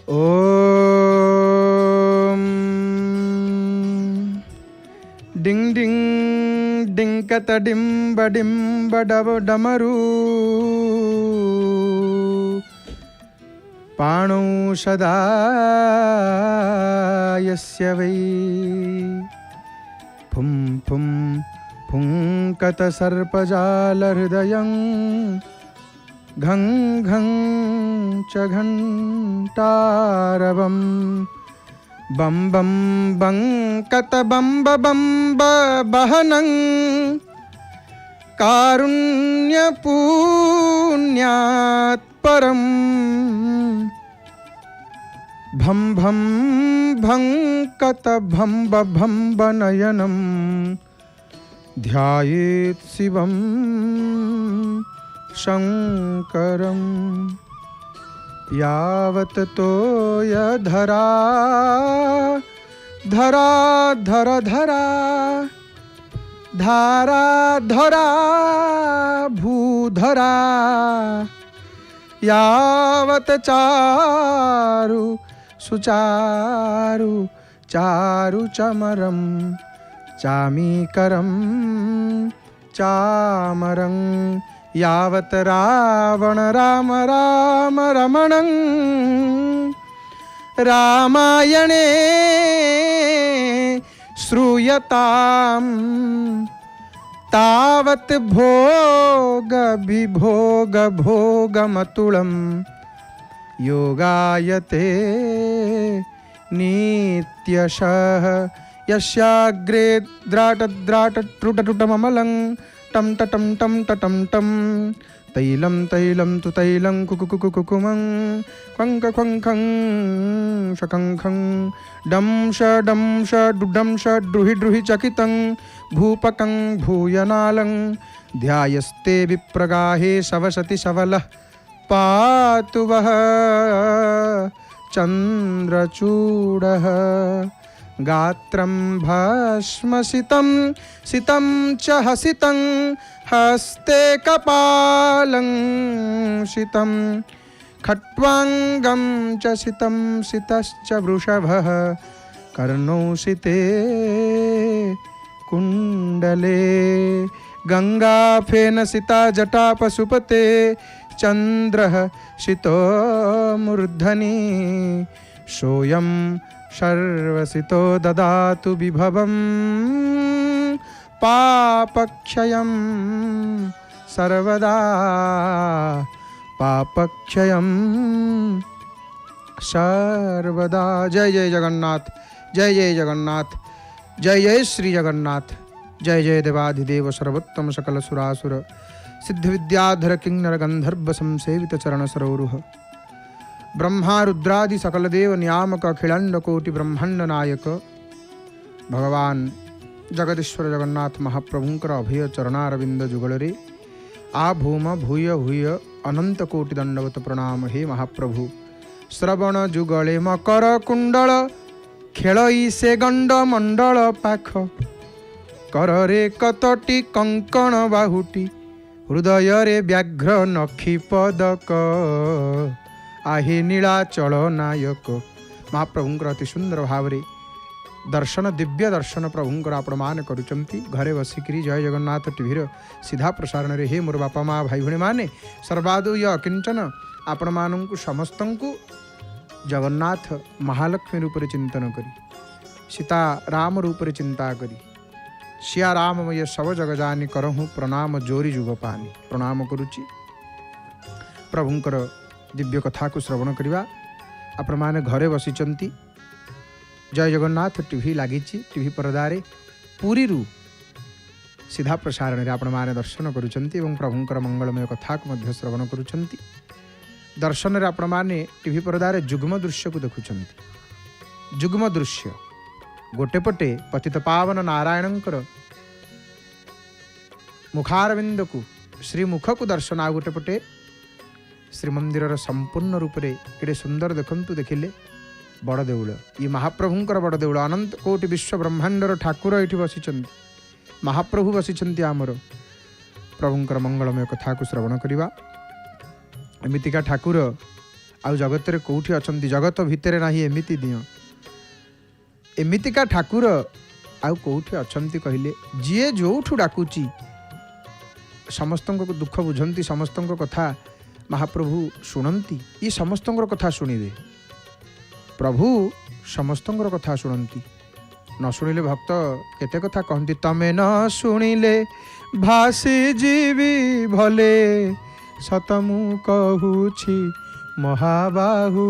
ओम डिंग डिंग डिंकत डिंब डिंब dub डमरू पाणौ सदा यस्य वै फुं फुं फुंकत सर्पजालहृदयं घं घं च घंटारवं बम बम बंकत बम्ब बम्ब बहनं कारुण्यपुण्यात् परं भं भं भंकत भम्ब भम्ब नयनं ध्यायेत् शिवं शंकरं यावत् तोयधरा धरा धर धरा धारा धरा भूधरा यावत् चारु सुचारु चारु चमरं चामीकरं चामरं यावत् रावण राम राम रमणं रामायणे श्रूयतां तावत् भोग विभोग भोगमतुलं योगायते नित्यशः यस्याग्रे द्राटद्राटट्रुटटुटममलं टं टटं टं टटं टं तैलं तैलं तु तैलं कुकुकुकुकुमं क्वङ्क क्वङ्खं शकङ्खं डं श डुडं श द्रुहि द्रुहि चकितं भूपकं भूयनालं ध्यायस्ते विप्रगाहे शवसति शवलः पातु वः चन्द्रचूडः गात्रं भस्मसितं सितं च हसितं हस्ते कपालं सितं खट्वाङ्गं च सितं सितश्च वृषभः कर्णौ सिते कुण्डले गङ्गाफेन सिता जटा पशुपते चन्द्रः सितो मूर्धनि सोऽयं सर्वसितो ददातु विभवं पापक्षयं सर्वदा पापक्षयं सर्वदा। जय जय जगन्नाथ, जय जय जगन्नाथ, जय जय श्री जगन्नाथ, जय जय देवाधिदेव सर्वोत्तम सकल सुरासुर सिद्ध विद्याधर किन्नर गंधर्व संसेवित चरण सरोरुह ब्रह्मा रुद्रादि सकल देव नियामक अखिलांड कोटि ब्रह्मांड नायक भगवान जगदीश्वर जगन्नाथ महाप्रभुंकर अभय चरणारविंद जुगलरे आ भूम भूय भूय अनंत कोटि दंडवत प्रणाम। हे महाप्रभु श्रवण जुगले मकर कुंडल खेलई से गंड मंडल पाख कररे कतटी कंकण बाहुटी हृदय रे व्याघ्र नखी पदक आहे नीलाचल नायक। महाप्रभुंकर अति सुंदर भाव दर्शन दिव्य दर्शन प्रभुंकर आपण मान करुचंती घरे बसिकी जय जगन्नाथ टीवीर सीधा प्रसारण रे। हे मोर बापा माँ भाई भाई माने सर्वादु य अकिंचन आपण मानंकु समस्तंकु जगन्नाथ महालक्ष्मी रूप रे चिंतन करी सीता राम रूप रे चिंता करी सिया राममय सब जग जानी करहूँ प्रणाम जोरी जुग पानी। प्रणाम करुची प्रभुंकर दिव्य कथा को श्रवण करवा। आपण माने घरे बसिचंती जय जगन्नाथ टीवी लगी टीवी परदारे पुरी रू सीधा प्रसारण रे आपण माने दर्शन करुचंती एवं प्रभुंकर मंगलमय कथा को मध्य श्रवण करुचंती। दर्शन रे आपण माने टीवी परदारे जुग्म दृश्य को देखुचंती। जुग्म दृश्य गोटे पटे पतित पावन नारायणंकर मुखारविंद को श्रीमुख को दर्शन आ गोटे पटे श्रीमंदिर संपूर्ण रूप से केड़े सुंदर देखंतु देखिले बड़ देउल ये महाप्रभुंकर बड़ देउल अनंत कोटि विश्व ब्रह्मांडर ठाकुर ये बसिचंती महाप्रभु बसिचंती आमर प्रभुंकर मंगलमय कथा को श्रवण करवा। एमितिका ठाकुर आउ जगत रे कोठी अछंती जगत भितरे नाही एमिति दियो एमितिका ठाकुर आउ कोठी अछंती कहिले जिए जोठु डाकुची समस्त दुख बुझंती समस्त कथा महाप्रभु शुणती ये समस्त कथा शुणिबे प्रभु समस्त कथा शुणती न शुणिले भक्त केते कथा कहती तमे न शुणिले भासी जीवी भले सतमु कहूछि महाबाहु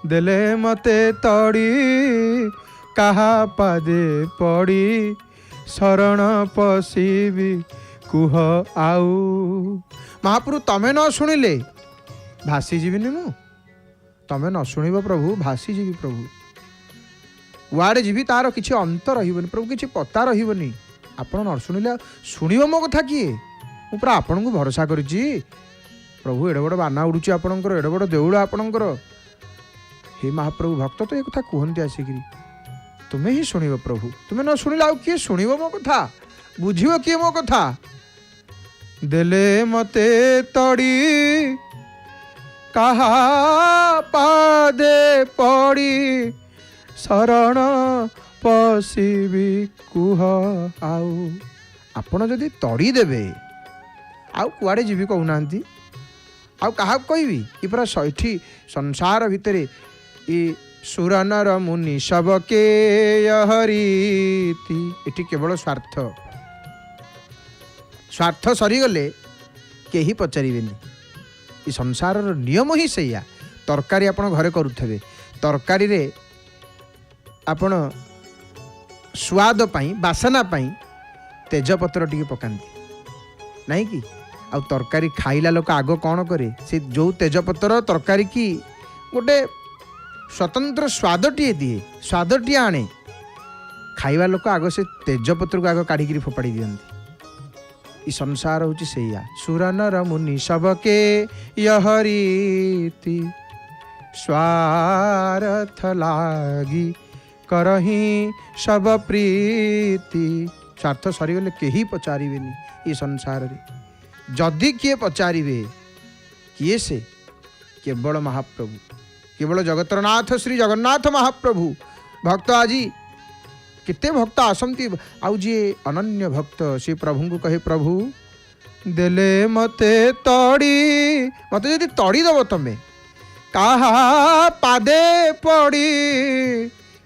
देले मते तड़ी कहा पादे पड़ी शरण पशिबी कुह आउ महाप्रभु तमे न शुणिले भासी जीविनी मु तमे न शुणिब प्रभु भासी जीवी प्रभु वाड़े जीवी तार किसी अंत रही प्रभु किसी पता रही आपण न शुणिले शुणव मो कथा किए मु पूरा आपण को भरोसा करिछि प्रभु एडे बड़ बाना उड़ुची आपणकर एडे बड़ देउळ आपणकर हे महाप्रभु भक्त तो ये कथा कहते आसिक तुम्हें ही शुणव प्रभु तुम्हें न शुणिले आउ किए शुणव मो कथा बुझिव किए मो कथा देले मते तड़ी कहा पादे पड़ी शरण पशिबी कुह आउ आपण जदि तड़ी देबे आउ कुआड़े जीवी कहूना आउ कहा कहबी ये पूरा सैठी संसार भितरे ये सुर नर मुनि सबके हरीति एटी केवल स्वार्थ स्वार्थ सरीगले केही पचारिबेनी ये संसार नियम ही सैया तरकारी आपण घरे करुथबे तरकारी रे आपण स्वाद पाई बासना पाई तेजपत्र टिके पकांती नहीं कि आ तरकारी खाइला लोक आग कौन करे से जो तेजपत्र तरकारी की गोटे स्वतंत्र स्वादटीए दिए स्वादटीए आने खाइबा लोक आग से तेजपत्र को आग काढ़ी फोपाड़ी दियंती ई संसार होची सैया सुर नर मुनि सबके यहरीति स्वार्थ लागी करही सब प्रीति स्वार्थ सरीगले केही पचारिबेनी ई संसार रे जदि किए पचारिबे किए से केवल महाप्रभु केवल जगतरनाथ श्री जगन्नाथ महाप्रभु भक्त आजी किते भक्त आसंती आउ जी अनन्य भक्त से प्रभु को कहे प्रभु देले मते तड़ी मते यदि तड़ी दब तमे कहा पादे पड़ी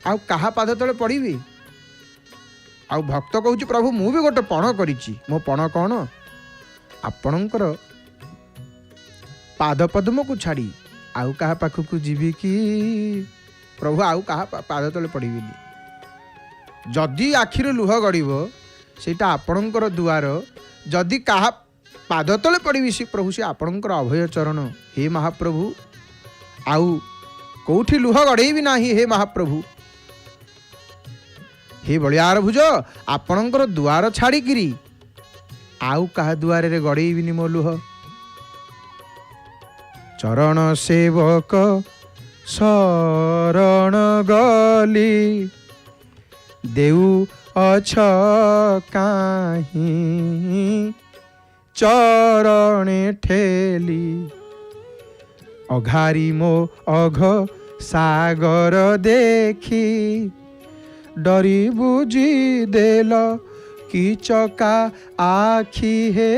आउ कहा पाद तले पड़ी आउ भक्त कहूँ प्रभु मु भी गोटे पण करिछि मो पण कौन आपणकर पाद पद्म को छाड़ी आउ कहा पाखक जीवी कि प्रभु आउ कहा पाद तले पड़ीबिनी जदि आखिर लुह गड़ब सेटा आपणकर दुआर जदि कहा पाद तले पड़ी से प्रभु से आपणकर अभय चरण हे महाप्रभु आउ कौठी लुह गड़ेबी नाही हे महाप्रभु हे बलियार भुज आपणकर दुआर छाड़िकी आउ कहा दुआरे रे गड़ेबिनी मो लुह चरण सेवक शरण गली देउ अछ काहीं चरणे ठेली अघारी मो अघ सागर देखी डरी बुझी देल कि चका आखी हे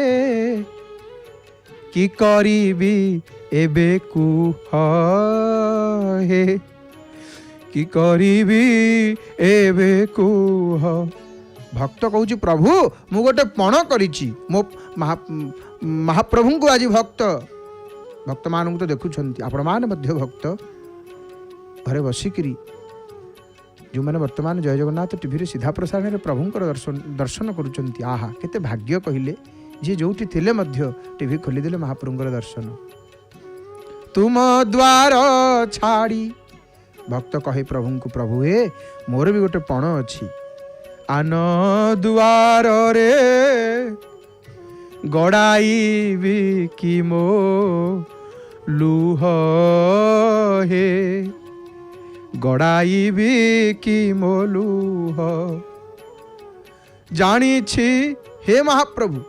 कि करीबी एबे कुह हे कि करीबी एबे कुह भक्त कहूँ प्रभु मु गोटे पण करिछि मो महाप्रभु को आज भक्त भक्त मान तो देखुंट आपण मैंने भक्त घरे बसिकी जो मैंने वर्तमान जय जगन्नाथ टीवी सीधा प्रसारण में प्रभुंकर दर्शन करुँच आहा केते भाग्य कहले जी जो थिले मध्य टीवी खोलीदेले महाप्रभुंकर दर्शन तुम द्वार छाड़ी भक्त कहे प्रभु को प्रभु हे मोर भी गोटे पण अच्छी आन दुआर रे गड़ाई कि मो लुह हे गड़ाई कि मो लुह जानी छी हे महाप्रभु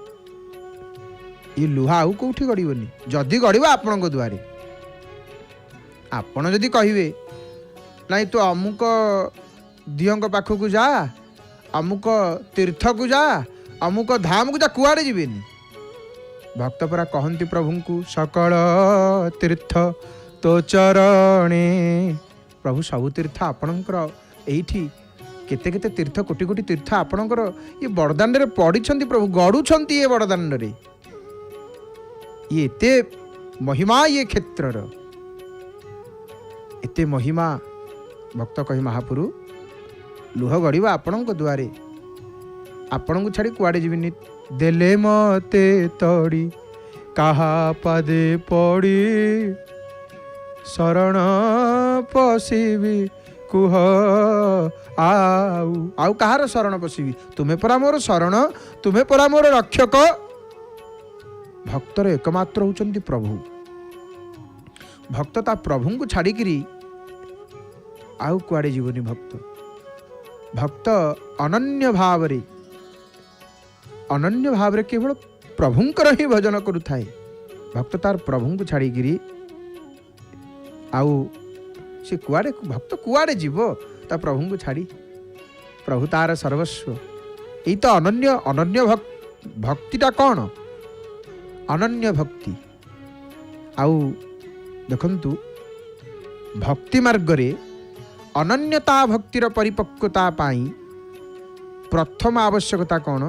ये लुहा आउ कौटी गड़बनी जदि गड़ब आपण द्वारे ଆପଣ ଯଦି କହିବେ ନାଇଁ ତୁ ଅମୁକ ଦିଅଙ୍କ ପାଖକୁ ଯା, ଅମୁକ ତୀର୍ଥକୁ ଯା, ଅମୁକ ଧାମକୁ ଯା, କୁଆଡ଼େ ଯିବେନି। ଭକ୍ତ ପରା କହନ୍ତି ପ୍ରଭୁଙ୍କୁ ସକଳ ତୀର୍ଥ ତୋ ଚରଣେ। ପ୍ରଭୁ ସବୁ ତୀର୍ଥ ଆପଣଙ୍କର, ଏଇଠି କେତେ କେତେ ତୀର୍ଥ, କୋଟି କୋଟି ତୀର୍ଥ ଆପଣଙ୍କର ଇଏ ବଡ଼ଦାଣ୍ଡରେ ପଡ଼ିଛନ୍ତି ପ୍ରଭୁ, ଗଡ଼ୁଛନ୍ତି ଏ ବଡ଼ଦାଣ୍ଡରେ। ଇଏ ଏତେ ମହିମା, ଇଏ କ୍ଷେତ୍ରର ଏତେ ମହିମା। ଭକ୍ତ କହି ମହାପୁରୁ ଲୁହ ଗଡ଼ିବା ଆପଣଙ୍କ ଦୁଆରେ, ଆପଣଙ୍କୁ ଛାଡ଼ି କୁଆଡ଼େ ଯିବିନି। ଦେଲେ ମତେ ତଡ଼ି କାହା ପାଦେ ପଡ଼ି, ଶରଣ ପଶିବି କୁହ ଆଉ କାହାର ଶରଣ ପଶିବି? ତୁମେ ପରା ମୋର ଶରଣ, ତୁମେ ପରା ମୋର ରକ୍ଷକ। ଭକ୍ତର ଏକମାତ୍ର ହେଉଛନ୍ତି ପ୍ରଭୁ। ଭକ୍ତ ତା ପ୍ରଭୁଙ୍କୁ ଛାଡ଼ିକିରି ଆଉ କୁଆଡ଼େ ଯିବନି। ଭକ୍ତ ଅନନ୍ୟ ଭାବରେ କେବଳ ପ୍ରଭୁଙ୍କର ହିଁ ଭଜନ କରୁଥାଏ। ଭକ୍ତ ତାର ପ୍ରଭୁଙ୍କୁ ଛାଡ଼ିକିରି ଆଉ ସେ କୁଆଡ଼େ, ଭକ୍ତ କୁଆଡ଼େ ଯିବ ତା ପ୍ରଭୁଙ୍କୁ ଛାଡ଼ି? ପ୍ରଭୁ ତାର ସର୍ବସ୍ୱ। ଏଇ ତ ଅନନ୍ୟ ଭକ୍ତିଟା କ'ଣ? ଅନନ୍ୟ ଭକ୍ତି। ଆଉ ଦେଖନ୍ତୁ, ଭକ୍ତି ମାର୍ଗରେ ଅନନ୍ୟତା ଭକ୍ତିର ପରିପକ୍ୱତା ପାଇଁ ପ୍ରଥମ ଆବଶ୍ୟକତା କ'ଣ?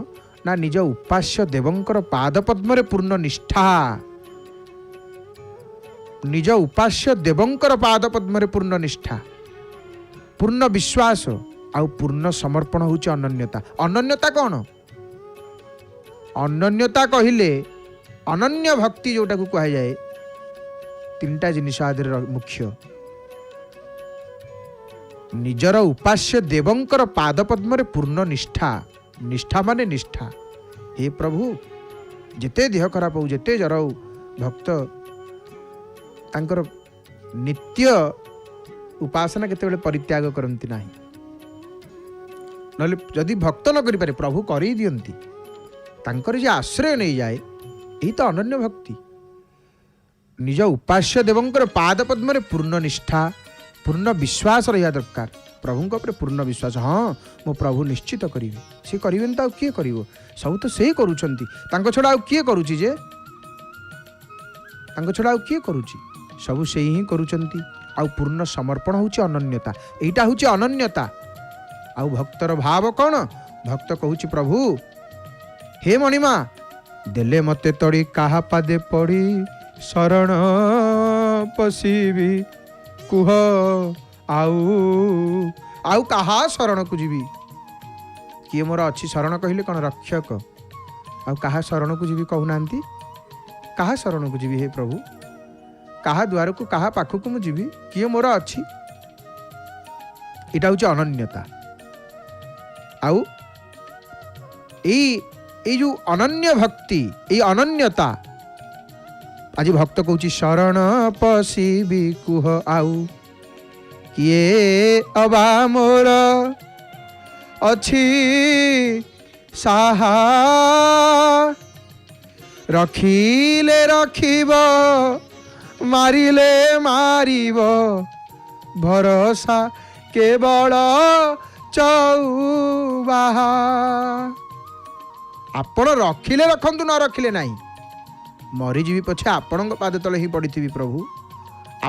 ନା ନିଜ ଉପାସ୍ୟ ଦେବଙ୍କର ପାଦପଦ୍ମରେ ପୂର୍ଣ୍ଣ ନିଷ୍ଠା। ନିଜ ଉପାସ୍ୟ ଦେବଙ୍କର ପାଦପଦ୍ମରେ ପୂର୍ଣ୍ଣ ନିଷ୍ଠା, ପୂର୍ଣ୍ଣ ବିଶ୍ୱାସ ଆଉ ପୂର୍ଣ୍ଣ ସମର୍ପଣ ହେଉଛି ଅନନ୍ୟତା। ଅନନ୍ୟତା କ'ଣ? ଅନନ୍ୟତା କହିଲେ ଅନନ୍ୟ ଭକ୍ତି ଯେଉଁଟାକୁ କୁହାଯାଏ, ତିନିଟା ଜିନିଷ ଆଦିରେ ମୁଖ୍ୟ। ନିଜର ଉପାସ୍ୟ ଦେବଙ୍କର ପାଦପଦ୍ମରେ ପୂର୍ଣ୍ଣ ନିଷ୍ଠା। ନିଷ୍ଠା ମାନେ ନିଷ୍ଠା। ହେ ପ୍ରଭୁ, ଯେତେ ଦେହ ଖରାପ ହଉ, ଯେତେ ଜ୍ୱର ହଉ, ଭକ୍ତ ତାଙ୍କର ନିତ୍ୟ ଉପାସନା କେତେବେଳେ ପରିତ୍ୟାଗ କରନ୍ତି ନାହିଁ। ନହେଲେ ଯଦି ଭକ୍ତ ନ କରିପାରେ, ପ୍ରଭୁ କରେଇ ଦିଅନ୍ତି। ତାଙ୍କର ଯେ ଆଶ୍ରୟ ନେଇଯାଏ, ଏହି ତ ଅନନ୍ୟ ଭକ୍ତି। ନିଜ ଉପାସ୍ୟ ଦେବଙ୍କର ପାଦପଦ୍ମରେ ପୂର୍ଣ୍ଣ ନିଷ୍ଠା, ପୂର୍ଣ୍ଣ ବିଶ୍ୱାସ ରହିବା ଦରକାର। ପ୍ରଭୁଙ୍କ ଉପରେ ପୂର୍ଣ୍ଣ ବିଶ୍ୱାସ। ହଁ, ମୋ ପ୍ରଭୁ ନିଶ୍ଚିତ କରିବେ। ସେ କରିବେନି ତ ଆଉ କିଏ କରିବ? ସବୁ ତ ସେ କରୁଛନ୍ତି, ତାଙ୍କ ଛଡ଼ା ଆଉ କିଏ କରୁଛି ଯେ? ତାଙ୍କ ଛଡ଼ା ଆଉ କିଏ କରୁଛି? ସବୁ ସେଇ ହିଁ କରୁଛନ୍ତି। ଆଉ ପୂର୍ଣ୍ଣ ସମର୍ପଣ ହେଉଛି ଅନନ୍ୟତା। ଏଇଟା ହେଉଛି ଅନନ୍ୟତା। ଆଉ ଭକ୍ତର ଭାବ କ'ଣ? ଭକ୍ତ କହୁଛି, ପ୍ରଭୁ ହେ ମଣିମା, ଦେଲେ ମତେ ତଡ଼ି କାହା ପାଦେ ପଡ଼ି, ଶରଣ ପଶିବି କୁହ ଆଉ କାହା ଶରଣକୁ ଯିବି? କିଏ ମୋର ଅଛି? ଶରଣ କହିଲେ କ'ଣ? ରକ୍ଷକ। ଆଉ କାହା ଶରଣକୁ ଯିବି କହୁନାହାନ୍ତି? କାହା ଶରଣକୁ ଯିବି ହେ ପ୍ରଭୁ? କାହା ଦ୍ୱାରକୁ, କାହା ପାଖକୁ ମୁଁ ଯିବି? କିଏ ମୋର ଅଛି? ଏଇଟା ହେଉଛି ଅନନ୍ୟତା। ଆଉ ଏଇ ଯେଉଁ ଅନନ୍ୟ ଭକ୍ତି, ଏଇ ଅନନ୍ୟତା, ଆଜି ଭକ୍ତ କହୁଛି ଶରଣ ପଶିବି କୁହ ଆଉ କିଏ ଅବା ମୋର ଅଛି ସାହା, ରଖିଲେ ରଖିବ, ମାରିଲେ ମାରିବ, ଭରସା କେବଳ ଚଉବାହା। ଆପଣ ରଖିଲେ ରଖନ୍ତୁ, ନ ରଖିଲେ ନାହିଁ। ମରିଯିବି ପଛେ ଆପଣଙ୍କ ପାଦ ତଳେ ହିଁ ପଡ଼ିଥିବି ପ୍ରଭୁ।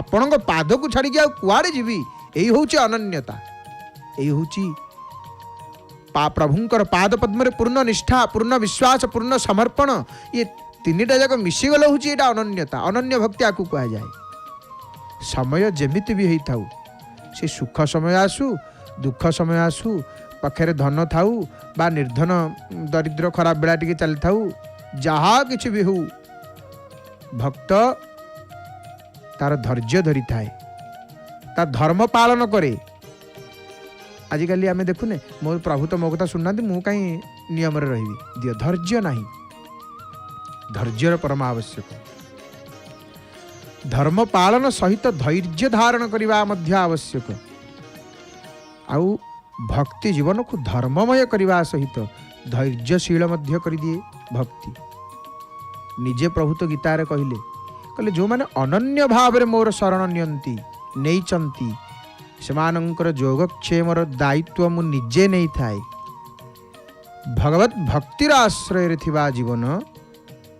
ଆପଣଙ୍କ ପାଦକୁ ଛାଡ଼ିକି ଆଉ କୁଆଡ଼େ ଯିବି? ଏଇ ହେଉଛି ଅନନ୍ୟତା। ଏଇ ହେଉଛି ପ୍ରଭୁଙ୍କର ପାଦପଦ୍ମରେ ପୂର୍ଣ୍ଣ ନିଷ୍ଠା, ପୂର୍ଣ୍ଣ ବିଶ୍ୱାସ, ପୂର୍ଣ୍ଣ ସମର୍ପଣ। ଇଏ ତିନିଟା ଯାକ ମିଶିଗଲେ ହେଉଛି ଏଇଟା ଅନନ୍ୟତା। ଅନନ୍ୟ ଭକ୍ତି ଆକୁ କୁହାଯାଏ। ସମୟ ଯେମିତି ବି ହେଇଥାଉ, ସେ ସୁଖ ସମୟ ଆସୁ, ଦୁଃଖ ସମୟ ଆସୁ, ପାଖରେ ଧନ ଥାଉ ବା ନିର୍ଧନ, ଦରିଦ୍ର, ଖରାପ ବେଳା ଟିକେ ଚାଲିଥାଉ, ଯାହା କିଛି ବି ହଉ, ଭକ୍ତ ତାର ଧୈର୍ଯ୍ୟ ଧରିଥାଏ, ତା ଧର୍ମ ପାଳନ କରେ। ଆଜିକାଲି ଆମେ ଦେଖୁନେ, ମୋ ପ୍ରଭୁ ତ ମୋ କଥା ଶୁଣୁନାହାନ୍ତି, ମୁଁ କାହିଁ ନିୟମରେ ରହିବି? ଦିଅ, ଧୈର୍ଯ୍ୟ ନାହିଁ। ଧୈର୍ଯ୍ୟର ପରମ ଆବଶ୍ୟକ। ଧର୍ମ ପାଳନ ସହିତ ଧୈର୍ଯ୍ୟ ଧାରଣ କରିବା ମଧ୍ୟ ଆବଶ୍ୟକ। ଆଉ ଭକ୍ତି ଜୀବନକୁ ଧର୍ମମୟ କରିବା ସହିତ ଧୈର୍ଯ୍ୟଶୀଳ ମଧ୍ୟ କରିଦିଏ ଭକ୍ତି। ନିଜେ ପ୍ରଭୁ ତ ଗୀତାରେ କହିଲେ, ଯେଉଁମାନେ ଅନନ୍ୟ ଭାବରେ ମୋର ଶରଣ ନିଅନ୍ତି, ନେଇଛନ୍ତି ସେମାନଙ୍କର ଯୋଗକ୍ଷେମର ଦାୟିତ୍ୱ ମୁଁ ନିଜେ ନେଇଥାଏ। ଭଗବତ ଭକ୍ତିର ଆଶ୍ରୟରେ ଥିବା ଜୀବନ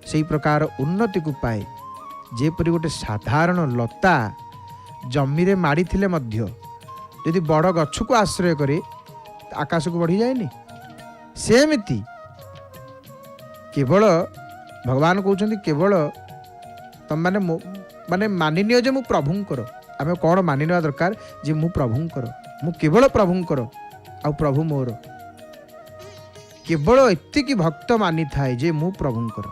ସେହି ପ୍ରକାର ଉନ୍ନତିକୁ ପାଏ। ଯେପରି ଗୋଟେ ସାଧାରଣ ଲତା ଜମିରେ ମାଡ଼ିଥିଲେ ମଧ୍ୟ ଯଦି ବଡ଼ ଗଛକୁ ଆଶ୍ରୟ କରେ ଆକାଶକୁ ବଢ଼ିଯାଏନି, ସେମିତି କେବଳ ଭଗବାନ କହୁଛନ୍ତି କେବଳ ତମମାନେ ମାନେ ମାନିନିଅ ଯେ ମୁଁ ପ୍ରଭୁଙ୍କର। ଆମେ କ'ଣ ମାନିନେବା ଦରକାର ଯେ ମୁଁ ପ୍ରଭୁଙ୍କର, ମୁଁ କେବଳ ପ୍ରଭୁଙ୍କର ଆଉ ପ୍ରଭୁ ମୋର। କେବଳ ଏତିକି ଭକ୍ତ ମାନିଥାଏ ଯେ ମୁଁ ପ୍ରଭୁଙ୍କର।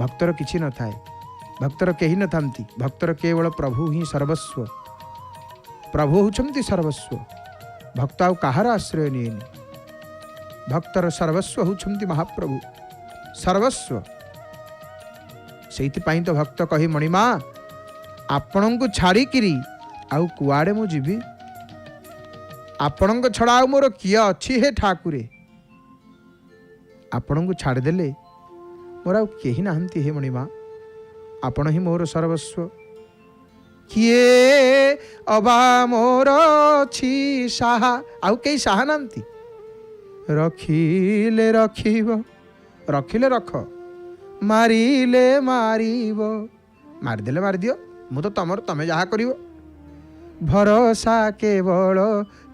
ଭକ୍ତର କିଛି ନଥାଏ, ଭକ୍ତର କେହି ନଥାନ୍ତି। ଭକ୍ତର କେବଳ ପ୍ରଭୁ ହିଁ ସର୍ବସ୍ୱ। ପ୍ରଭୁ ହେଉଛନ୍ତି ସର୍ବସ୍ୱ। ଭକ୍ତ ଆଉ କାହାର ଆଶ୍ରୟ ନିଏନି। ଭକ୍ତର ସର୍ବସ୍ୱ ହେଉଛନ୍ତି ମହାପ୍ରଭୁ, ସର୍ବସ୍ୱ। ସେଇଥିପାଇଁ ତ ଭକ୍ତ କହି ମଣିମା ଆପଣଙ୍କୁ ଛାଡ଼ିକିରି ଆଉ କୁଆଡ଼େ ମୁଁ ଯିବି? ଆପଣଙ୍କ ଛଡ଼ା ଆଉ ମୋର କିଏ ଅଛି ହେ ଠାକୁରେ? ଆପଣଙ୍କୁ ଛାଡ଼ିଦେଲେ ମୋର ଆଉ କେହି ନାହାନ୍ତି ହେ ମଣିମା। ଆପଣ ହିଁ ମୋର ସର୍ବସ୍ୱ। କିଏ ଅବା ମୋର ଅଛି ସାହା? ଆଉ କେହି ସାହା ନାହାନ୍ତି। ରଖିଲେ ରଖିବ, ରଖିଲେ ରଖ, ମାରିଲେ ମାରିବ, ମାରିଦେଲେ ମାରିଦିଅ, ମୁଁ ତ ତମର, ତମେ ଯାହା କରିବ। ଭରସା କେବଳ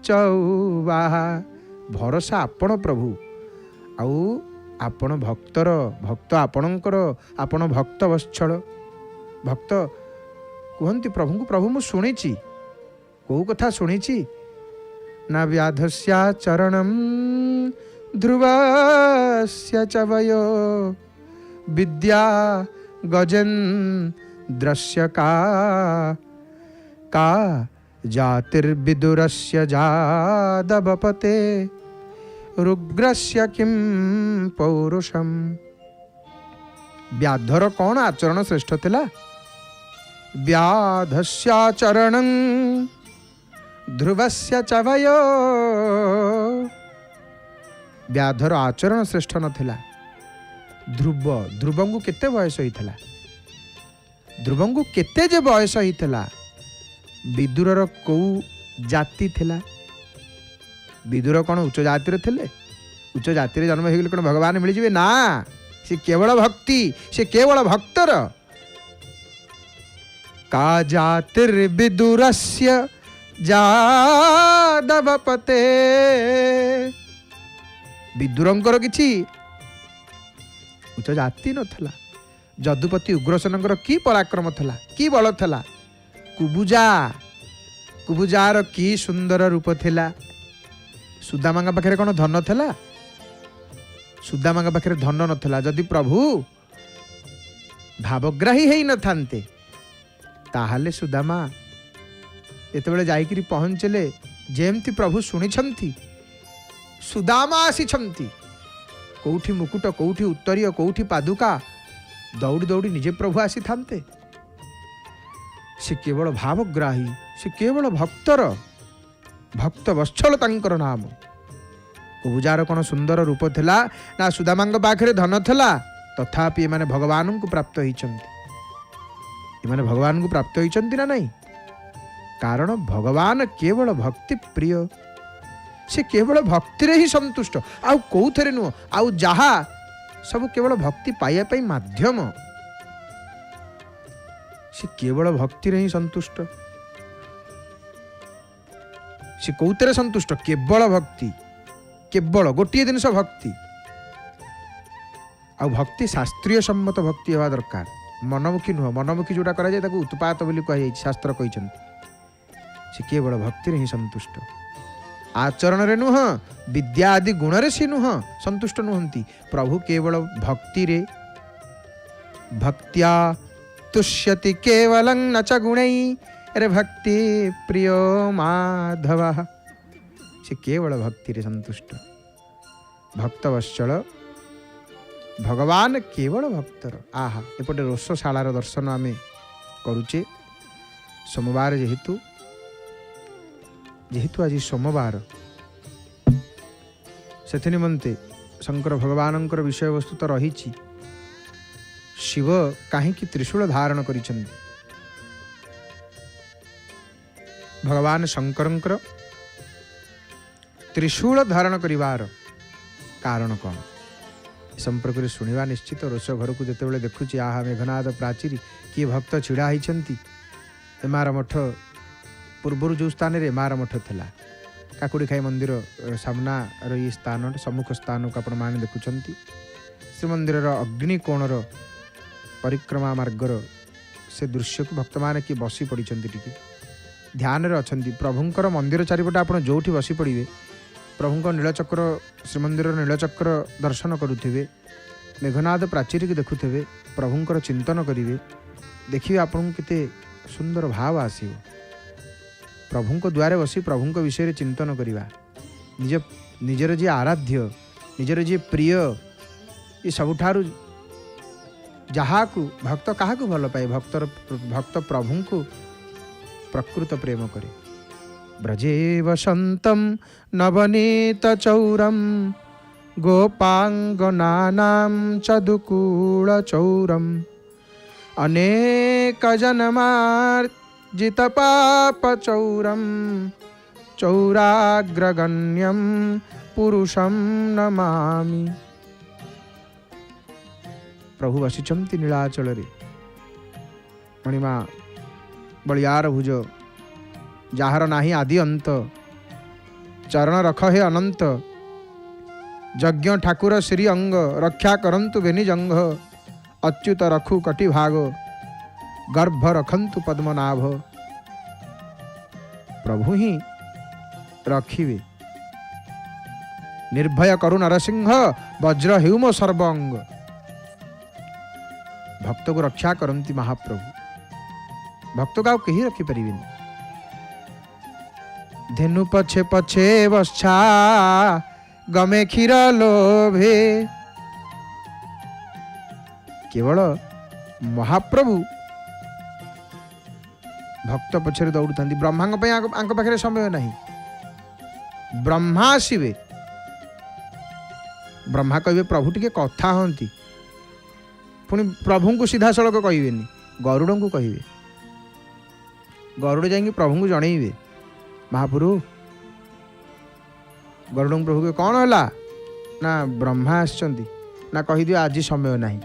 ଚଉବାହା, ଭରସା ଆପଣ ପ୍ରଭୁ ଆଉ ଆପଣ ଭକ୍ତର, ଭକ୍ତ ଆପଣଙ୍କର, ଆପଣ ଭକ୍ତ ବତ୍ସଳ। ଭକ୍ତ କୁହନ୍ତି ପ୍ରଭୁଙ୍କୁ, ପ୍ରଭୁ ମୁଁ ଶୁଣିଛି। କୋଉ କଥା ଶୁଣିଛି ନା ବ୍ୟାଧସ୍ୟା ଚରଣମ୍ ଧ୍ରୁବସ୍ୟ ଚ ବୟୋ ବିଦ୍ୟା ଗଜେନ୍ଦ୍ରସ୍ୟ କା ଜାତିର୍ବିଦୁରସ୍ୟ ଯାଦବପତେ ରୁଗ୍ରସ୍ୟ କିಂ ପୌରୁଷମ୍। ବ୍ୟାଧର କ'ଣ ଆଚରଣ ଶ୍ରେଷ୍ଠ ଥିଲା? ବ୍ୟାଧସ୍ୟାଚରଣଂ ଧ୍ରୁବସ୍ୟ ଚ ବୟୋ, ବ୍ୟାଧର ଆଚରଣ ଶ୍ରେଷ୍ଠ ନଥିଲା। ଧ୍ରୁବଙ୍କୁ କେତେ ବୟସ ହେଇଥିଲା? ଧ୍ରୁବଙ୍କୁ କେତେ ଯେ ବୟସ ହେଇଥିଲା? ବିଦୁରର କୋଉ ଜାତି ଥିଲା? ବିଦୁର କ'ଣ ଉଚ୍ଚ ଜାତିରେ ଥିଲେ? ଉଚ୍ଚ ଜାତିରେ ଜନ୍ମ ହେଇଗଲେ କ'ଣ ଭଗବାନ ମିଳିଯିବେ? ନା, ସେ କେବଳ ଭକ୍ତି, ସେ କେବଳ ଭକ୍ତର। କା ଜାତିର୍ବିଦୁରସ୍ୟ ଯାଦବପତେ, ବିଦୁରଙ୍କର କିଛି ଉଚ୍ଚ ଜାତି ନଥିଲା। ଯଦୁପତି ଉଗ୍ରସେନଙ୍କର କି ପରାକ୍ରମ ଥିଲା, କି ବଳ ଥିଲା। କୁବୁଜାର କି ସୁନ୍ଦର ରୂପ ଥିଲା। ସୁଦାମାଙ୍କ ପାଖରେ କ'ଣ ଧନ ଥିଲା? ସୁଦାମାଙ୍କ ପାଖରେ ଧନ ନଥିଲା। ଯଦି ପ୍ରଭୁ ଭାବଗ୍ରାହୀ ହେଇନଥାନ୍ତେ ତାହେଲେ ସୁଦାମା ଯେତେବେଳେ ଯାଇକିରି ପହଞ୍ଚିଲେ, ଯେମିତି ପ୍ରଭୁ ଶୁଣିଛନ୍ତି ସୁଦାମା ଆସିଛନ୍ତି, କୋଉଠି ମୁକୁଟ, କୋଉଠି ଉତ୍ତରୀୟ, କୋଉଠି ପାଦୁକା, ଦୌଡ଼ି ଦୌଡ଼ି ନିଜେ ପ୍ରଭୁ ଆସିଥାନ୍ତେ। ସେ କେବଳ ଭାବଗ୍ରାହୀ, ସେ କେବଳ ଭକ୍ତର, ଭକ୍ତ ବତ୍ସଳ ତାଙ୍କର ନାମ। କୁବୁଜାର କ'ଣ ସୁନ୍ଦର ରୂପ ଥିଲା ନା ସୁଦାମାଙ୍କ ପାଖରେ ଧନ ଥିଲା? ତଥାପି ଏମାନେ ଭଗବାନଙ୍କୁ ପ୍ରାପ୍ତ ହେଇଛନ୍ତି। ଏମାନେ ଭଗବାନଙ୍କୁ ପ୍ରାପ୍ତ ହେଇଛନ୍ତି ନା ନାହିଁ? କାରଣ ଭଗବାନ କେବଳ ଭକ୍ତି ପ୍ରିୟ। ସେ କେବଳ ଭକ୍ତିରେ ହିଁ ସନ୍ତୁଷ୍ଟ, ଆଉ କୋଉଥିରେ ନୁହଁ। ଆଉ ଯାହା ସବୁ କେବଳ ଭକ୍ତି ପାଇବା ପାଇଁ ମାଧ୍ୟମ। ସେ କେବଳ ଭକ୍ତିରେ ହିଁ ସନ୍ତୁଷ୍ଟ। ସେ କୋଉଥିରେ ସନ୍ତୁଷ୍ଟ? କେବଳ ଭକ୍ତି। କେବଳ ଗୋଟିଏ ଜିନିଷ ଭକ୍ତି। ଆଉ ଭକ୍ତି ଶାସ୍ତ୍ରୀୟ ସମ୍ମତ ଭକ୍ତି ହେବା ଦରକାର, ମନମୁଖୀ ନୁହଁ। ମନମୁଖୀ ଯୋଉଟା କରାଯାଏ ତାକୁ ଉତ୍ପାତ ବୋଲି କୁହାଯାଇଛି, ଶାସ୍ତ୍ର କହିଛନ୍ତି। ସେ କେବଳ ଭକ୍ତିରେ ହିଁ ସନ୍ତୁଷ୍ଟ, ଆଚରଣରେ ନୁହଁ, ବିଦ୍ୟା ଆଦି ଗୁଣରେ ସେ ନୁହଁ, ସନ୍ତୁଷ୍ଟ ନୁହନ୍ତି। ପ୍ରଭୁ କେବଳ ଭକ୍ତିରେ। ଭକ୍ତ୍ୟା ତୁଷ୍ୟତି କେବଲଂ ନ ଚ ଗୁଣୈ ରେ ଭକ୍ତି ପ୍ରିୟ ମାଧବ। ସେ କେବଳ ଭକ୍ତିରେ ସନ୍ତୁଷ୍ଟ, ଭକ୍ତ ବତ୍ସଳ। ଭଗବାନ କେବଳ ଭକ୍ତର। ଆହା, ଏପଟେ ରୋଷଶାଳାର ଦର୍ଶନ ଆମେ କରୁଛେ। ସୋମବାର ଯେହେତୁ ଆଜି ସୋମବାର, ସେଥି ନିମନ୍ତେ ଶଙ୍କର ଭଗବାନଙ୍କର ବିଷୟବସ୍ତୁ ତ ରହିଛି। ଶିବ କାହିଁକି ତ୍ରିଶୂଳ ଧାରଣ କରିଛନ୍ତି? भगवान शंकर त्रिशूल धारण करिवार कारण कौन संपर्क में शुणा निश्चित। रोष घर को जिते देखुची आहा मेघनाद प्राचीरी किए भक्त छिड़ा होती एमार मठ पूर्वर जो स्थान में एमार मठ था काकुड़ी खाई मंदिर सामनार ये स्थान सम्मुख स्थान को आपण मैंने देखुंत श्रीमंदिर अग्निकोणर परिक्रमा मार्गर से दृश्य को भक्त मैंने किए बसी पड़ी ध्यान अच्छा प्रभुंर मंदिर चारिपटे आप जो बसी पड़े प्रभु नीलचक्र श्रीमंदिर नीलचक्र दर्शन करुवे मेघनाद प्राचीर की देखुवे प्रभुंर चिंतन करेंगे देखिए आपन के सुंदर भाव आसो प्रभु द्वारे बसी प्रभु विषय चिंतन करवा निजर जी आराध्य निजर जी प्रिय ये सबुठारु जहाँ को भक्त क्या भल पाए भक्त प्रभु को प्रकृत प्रेम करे। ब्रजे वसंतम नवनीत चौरम गोपांगनानां चदुकूल चौरम अनेक जन्मार्जित पाप चौरम चौराग्रगण्यम पुरुषम नमामि। प्रभु वसिचंती नीलाचल रे मणिमा बलियार भुज जार नाही आदि अंत चरण रख हे अनंत यज्ञ ठाकुर श्री अंग रक्षा करंतु बेनि जंग अच्युत रखु कटि भाग गर्भ रखंतु पद्मनाभ। प्रभु ही रखिवे निर्भय करु नरसिंह वज्र हेउमो सर्वंग। भक्त को रक्षा करंती महाप्रभु भक्त का कहीं रखिपर धेनु पछे पछे वर्षा गमे क्षीर लोभे। केवल महाप्रभु भक्त पछरे दौड़ था ब्रह्मा पाखे समय नहीं ब्रह्मा आसवे ब्रह्मा कहे प्रभु टिके कथा हंती पुणी प्रभु को सीधा सड़क कहे गरुड़ को कहे गरुड़ जाइए प्रभु को जनइबे महापुरु गरुड़ प्रभु के कौन है ना ब्रह्मा आसचंदी ना कहीदि आज समय नहीं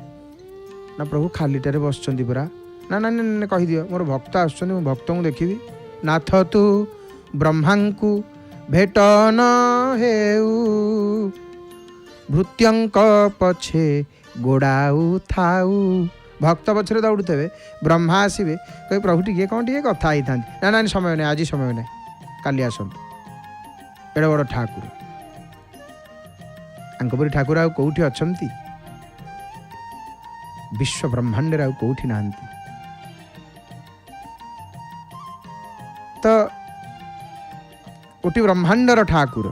ना प्रभु खालीटारे बसचंदी पूरा ना ना ना कहीदियो मोर भक्त आसुचंदी मो भक्त को देखी नाथ तू ब्रह्मा को भेट न हेउ भृत्यंक पछे गोड़ाऊ थाऊ। भक्त पछरे दौड़ुथे ब्रह्मा आसवे कहे प्रभु टी कौन टे कथा ही था ना ना समय नहीं आज समय नहीं काली आसतु एड़े बड़ ठाकुर आंपरी ठाकुर आउ कौटी अच्छंती विश्व ब्रह्मांड आउ कौटी नाहंती। तो कोटि ब्रह्मांडर ठाकुर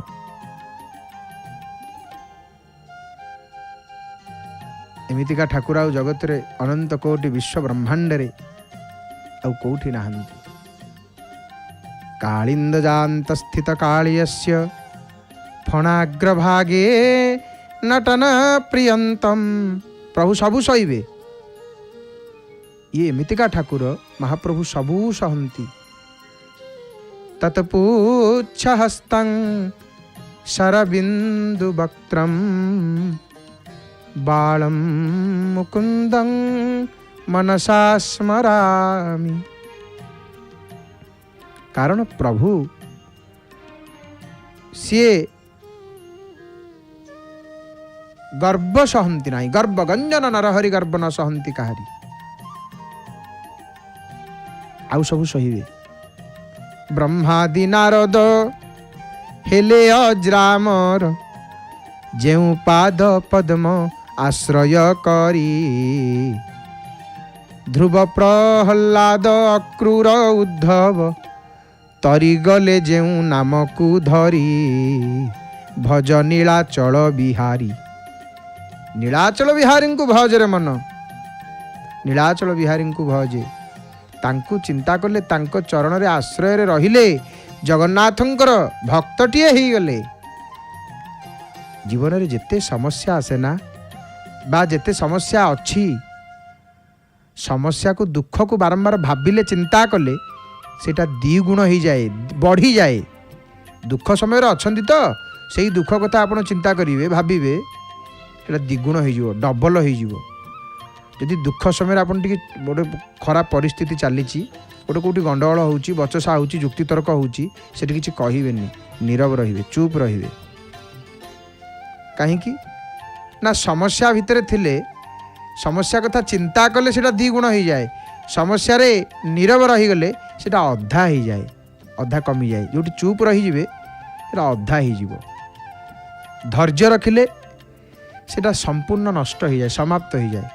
एमितिका ठाकुर आउ जगत रे अनंत कोटि विश्व ब्रह्मांड रे आउ कौटी नाहंती। कालिंद जांत स्थित कालियस्य फणाग्रभागे नटन प्रियंतम। प्रभु सबु सहिबे ये एमितिका ठाकुर महाप्रभु सबु सहंती। तत्पुच्छ हस्तं शरबिंदु वक्त्रम बालम मुकुंदं मनसा स्मरामि। कारण प्रभु सीए गर्व सहंती नहीं गर्व गंजन नरहरि गर्व न सहंती काहरी आउ सबु सहिबे। ब्रह्मादि नारद हेले अज्रामर जेउ पाद पद्म आश्रय करी ध्रुव प्रहल्लाद अक्रूर उद्धव तरी गले जेउ नाम को धरी भज नीलाचल बिहारी। नीलाचल बिहारी को भज रे मन नीलाचल बिहारी को भजे तांकु चिंता कले तांको चरण रे आश्रय रे रहिले जगन्नाथंकर भक्तटिए ही गले। जीवन रे जेते समस्या आसे ना बा जेते समस्या अच्छी समस्या को दुख को बारंबार भाबिले चिंता कले सेटा द्विगुण हो जाए, बढ़ी जाए। दुख समय अच्छा तो से दुख कथा आप चिंता करेंगे, भावे से द्विगुण हो, डबल हो। जदि दुख समय आप गोटे खराब परिस्थिति चली, गोटे कौटी गंडगोल हो, बचसा हो, जुक्तितर्क होती किसी कहबेनि, नीरव रे, चुप रे। कहीं ना समस्या भितर थिले समस्या कथा चिंता कले सेटा द्विगुण हो जाए, समस्या रे नीरव रहीगले सेटा अधा हो जाए, अधा कमी जाए। जो चुप रही अधा हो, धैर्य रखिले सेटा संपूर्ण नष्ट हो जाए, समाप्त हो जाए।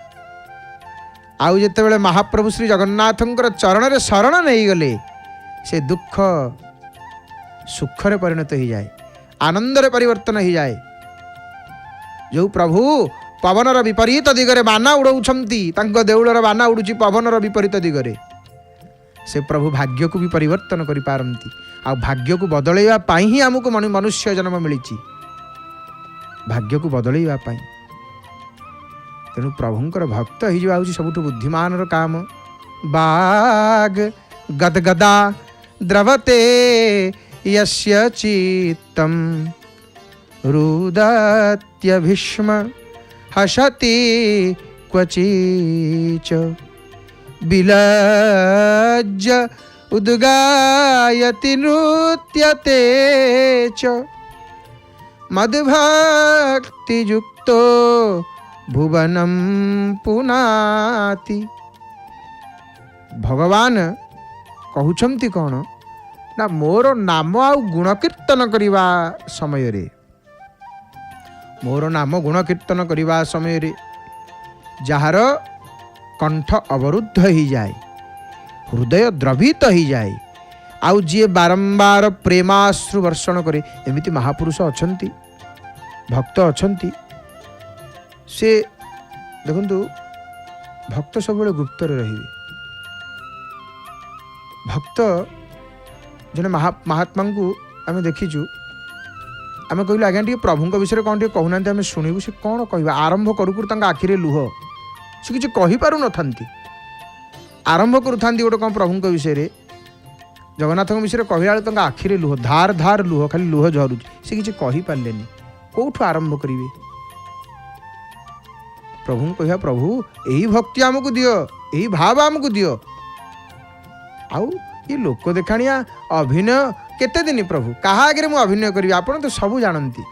आउ जेतेबेले महाप्रभु श्री जगन्नाथंकर चरण रे शरण नहीं गले से दुख सुख रे परिणत हो जाए, आनंद रे परिवर्तन हो जाए। जो प्रभु पवनर विपरीत दिगरे बाना उड़ौछंती, तांको देउलर बाना उड़ुची पवनर विपरीत दिगरे, से प्रभु भाग्य को भी परिवर्तन करि पारंती। आ भाग्य को बदलैवा पाई ही हमको मनुष्य जन्म मिलिची, भाग्य को बदलैवा पाई। तेणु प्रभुंकर भक्त हो सबुठ बुद्धिमान काम। बाग गदगदा द्रवते यस्य चित्तम रुदत्य भीष्म हसति क्वचिच विलज्ज उद्गायति नृत्यते च मद्भक्तियुक्तो भुवनम पुनाति। भगवान कहउछंती कौन ना मोर नाम आउ गुण कीर्तन करिवा समय रे, मोर नाम गुण कीर्तन करिवा समय रे जार कंठ अवरुद्ध हो जाए, हृदय द्रवित हो जाए, आउ जी बारंबार प्रेमाश्रु वर्षण करे, एमिति महापुरुष अछंती, भक्त अछंती। से देखंतु भक्त सब गुप्त रही, भक्त जने महात्मा को आम देखीचु, आम कहलु आज्ञा टे प्रभु विषय कौन टे कहूना आम शुणु, से कौन कह आरंभ करू आखिरे लुह, से किसी कहीपार न आरंभ करूँ गोटे कौन प्रभु विषय जगन्नाथ विषय कहला आखिरे लुह, धार धार लुह, खाली लुह झरुच, से किसी कहीपारे कौठु आरंभ करेंगे। प्रभु कह प्रभु यही भक्ति आमको दियो, यही भाव आमको दियो। आउ ये लोक देखाणिया अभिनय केते दिन प्रभु कहा आगे मु अभिनय करी, आपण तो सब जानती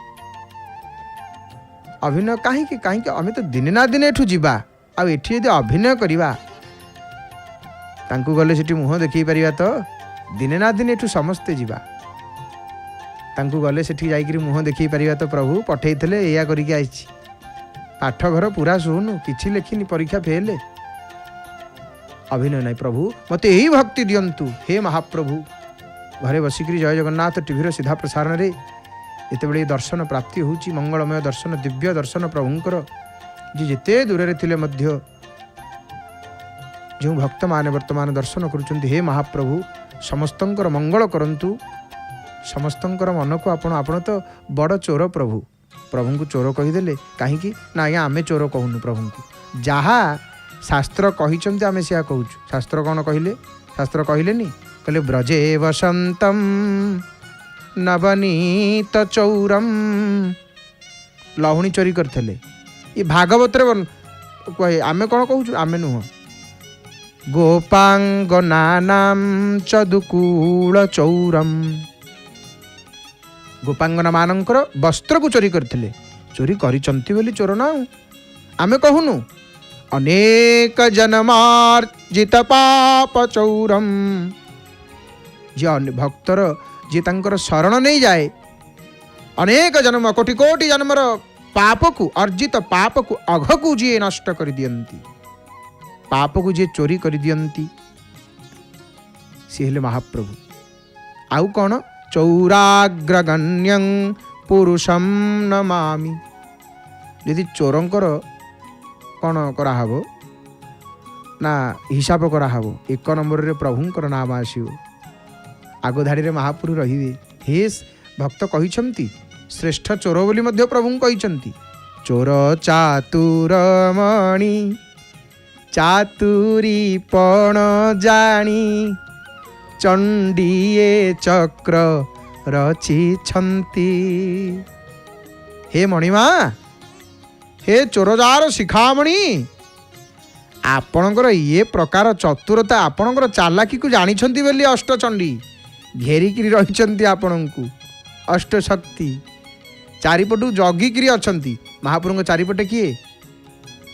अभिनय कहीं कहीं आम तो दिने ना दिने एठू जीवा, आ एठी यदि अभिनय करिवा तांकु गले सेठी मुह देखई परिबा, तो दिने ना दिने एठू समस्ते जीवा, तांकु गले सेठी जाइकरी मुह देखई परिबा। तो प्रभु पठेइथिले एया करिके आइछि, पाठ घर पूरा शुणु, किछि लेखिनी, परीक्षा फेले, अभिनय नहीं। प्रभु मते यही भक्ति दियंतु हे महाप्रभु। घरे बसिकी जय जगन्नाथ टीवी सीधा प्रसारण रे जितेबाला दर्शन प्राप्ति होची, मंगलमय दर्शन, दिव्य दर्शन प्रभुंकर, जी जिते दूर रे थिले मध्य जो भक्त माने वर्तमान दर्शन करुचंती, हे महाप्रभु समस्तंकर मंगल करंतु, समस्तंकर मन को आपण तो बड़ चोर प्रभु, प्रभु को चोर कहीदेले कहीं ना आज्ञा आमे चोर कहूनु, प्रभु को जहाँ शास्त्र कहिचंती आमे सिया कहूँ। शास्त्र कौन कहले, शास्त्र कहलेनी, कहले ब्रजे वसंतम नवनीत चौरम, लहुणी चोरी करथिले। ये भागवत रे कहे, आमे कौन कहूँ, आमे नुह। गोपांगनानाम चदुकूल चौरम, गोपांगना मानकर वस्त्र को चोरी करथिले, चोरी करिचंती बोली चोर ना आमे कहूनु। अनेक जन्मार्जित पाप चौरम, जे भक्तर जे तांकर शरण नहीं जाए, अनेक जन्म कोटि कोटि जन्मर पाप को, अर्जित पाप को, अघ को जी नष्ट कर दियंती, पाप को जी चोरी कर दियंती, सी हेले महाप्रभु। आउ कौन, चौराग्रगण्यं पुरुषम नमामि। यदि चोरंकर कौन कराहब ना हिसाब कराहब, एक नंबर रे प्रभुंकर नाम आसो, आग धाड़ी रे महापुरु रहिबे। हे भक्त कहिछंती श्रेष्ठ चोर बोली मध्य प्रभु कहिछंती, चोर चातुरमणि चातुरी पण जानी ଚଣ୍ଡୀଏ ଚକ୍ର ରଚିଛନ୍ତି। ହେ ମଣିମା, ହେ ଚୋରଜାର ଶିଖାମଣି, ଆପଣଙ୍କର ଇଏ ପ୍ରକାର ଚତୁରତା, ଆପଣଙ୍କର ଚାଲାକିକୁ ଜାଣିଛନ୍ତି ବୋଲି ଅଷ୍ଟଚଣ୍ଡୀ ଘେରିକିରି ରହିଛନ୍ତି ଆପଣଙ୍କୁ। ଅଷ୍ଟଶକ୍ତି ଚାରିପଟୁ ଜଗିକିରି ଅଛନ୍ତି। ମହାପ୍ରଭୁଙ୍କ ଚାରିପଟେ କିଏ?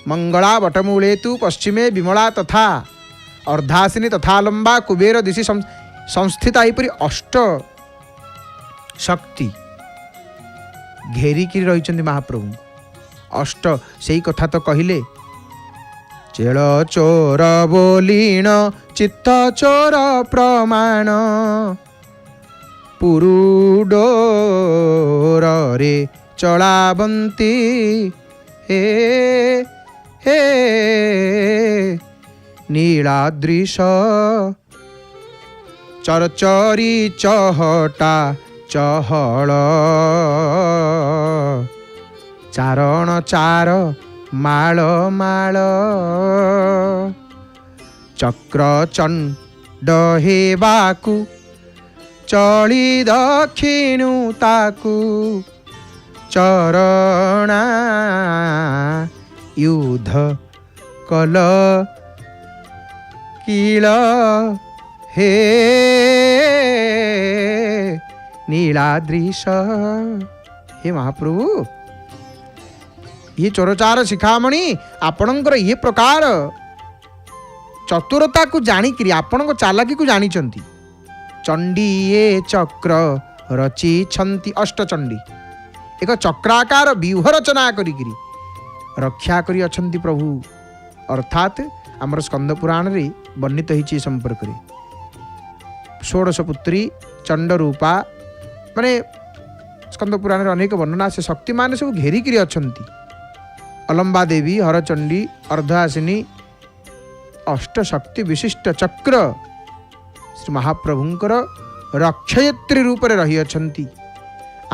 ମଙ୍ଗଳା ବଟମୂଳେ ତୁ ପଶ୍ଚିମେ ବିମଳା ତଥା ଅର୍ଦ୍ଧାସିନୀ ତଥା ଲମ୍ବା କୁବେର ଦିଶି ସଂସ୍ଥିତା। ଏହିପରି ଅଷ୍ଟ ଶକ୍ତି ଘେରିକିରି ରହିଛନ୍ତି ମହାପ୍ରଭୁ। ଅଷ୍ଟ ସେଇ କଥା ତ କହିଲେ, ଚେଳ ଚୋର ବୋଲିଣ ଚିତ୍ତ ଚୋର ପ୍ରମାଣ, ପୁରୁଡୋରରେ ଚଳାବନ୍ତି। ହେ ହେ ନୀଳାଦ୍ରିଶ ଚରଚରି ଚହଟା ଚହଳ, ଚାରଣ ଚାର ମାଳ ମାଳ, ଚକ୍ର ଚଣ୍ଡ ହେବାକୁ ଚଳି ଦକ୍ଷିଣୁ ତାକୁ, ଚରଣା ୟୁଦ୍ଧ କଲ କିଳ। ହେ ନୀଳାଦ୍ରିଶ, ହେ ମହାପ୍ରଭୁ, ଇଏ ଚୋରଚାର ଶିଖାମଣି ଆପଣଙ୍କର ଇଏ ପ୍ରକାର ଚତୁରତାକୁ ଜାଣିକିରି, ଆପଣଙ୍କ ଚାଲାକିକୁ ଜାଣିଛନ୍ତି। ଚଣ୍ଡୀଏ ଚକ୍ର ରଚିଛନ୍ତି, ଅଷ୍ଟଚଣ୍ଡୀ ଏକ ଚକ୍ରାକାର ବ୍ୟୁହ ରଚନା କରିକିରି ରକ୍ଷା କରି ଅଛନ୍ତି ପ୍ରଭୁ। ଅର୍ଥାତ୍ ଆମର ସ୍କନ୍ଦ ପୁରାଣରେ ବର୍ଣ୍ଣିତ ହୋଇଛି ଏ ସମ୍ପର୍କରେ। 16 ପୁତ୍ରୀ ଚଣ୍ଡରୂପା, ମାନେ ସ୍କନ୍ଦ ପୁରାଣରେ ଅନେକ ବର୍ଣ୍ଣନା। ସେ ଶକ୍ତିମାନେ ସବୁ ଘେରିକିରି ଅଛନ୍ତି। ଅଲମ୍ବା ଦେବୀ, ହରଚଣ୍ଡୀ, ଅର୍ଦ୍ଧାସିନୀ, ଅଷ୍ଟଶକ୍ତି ବିଶିଷ୍ଟ ଚକ୍ର ଶ୍ରୀ ମହାପ୍ରଭୁଙ୍କର ରକ୍ଷୟତ୍ରୀ ରୂପରେ ରହିଅଛନ୍ତି।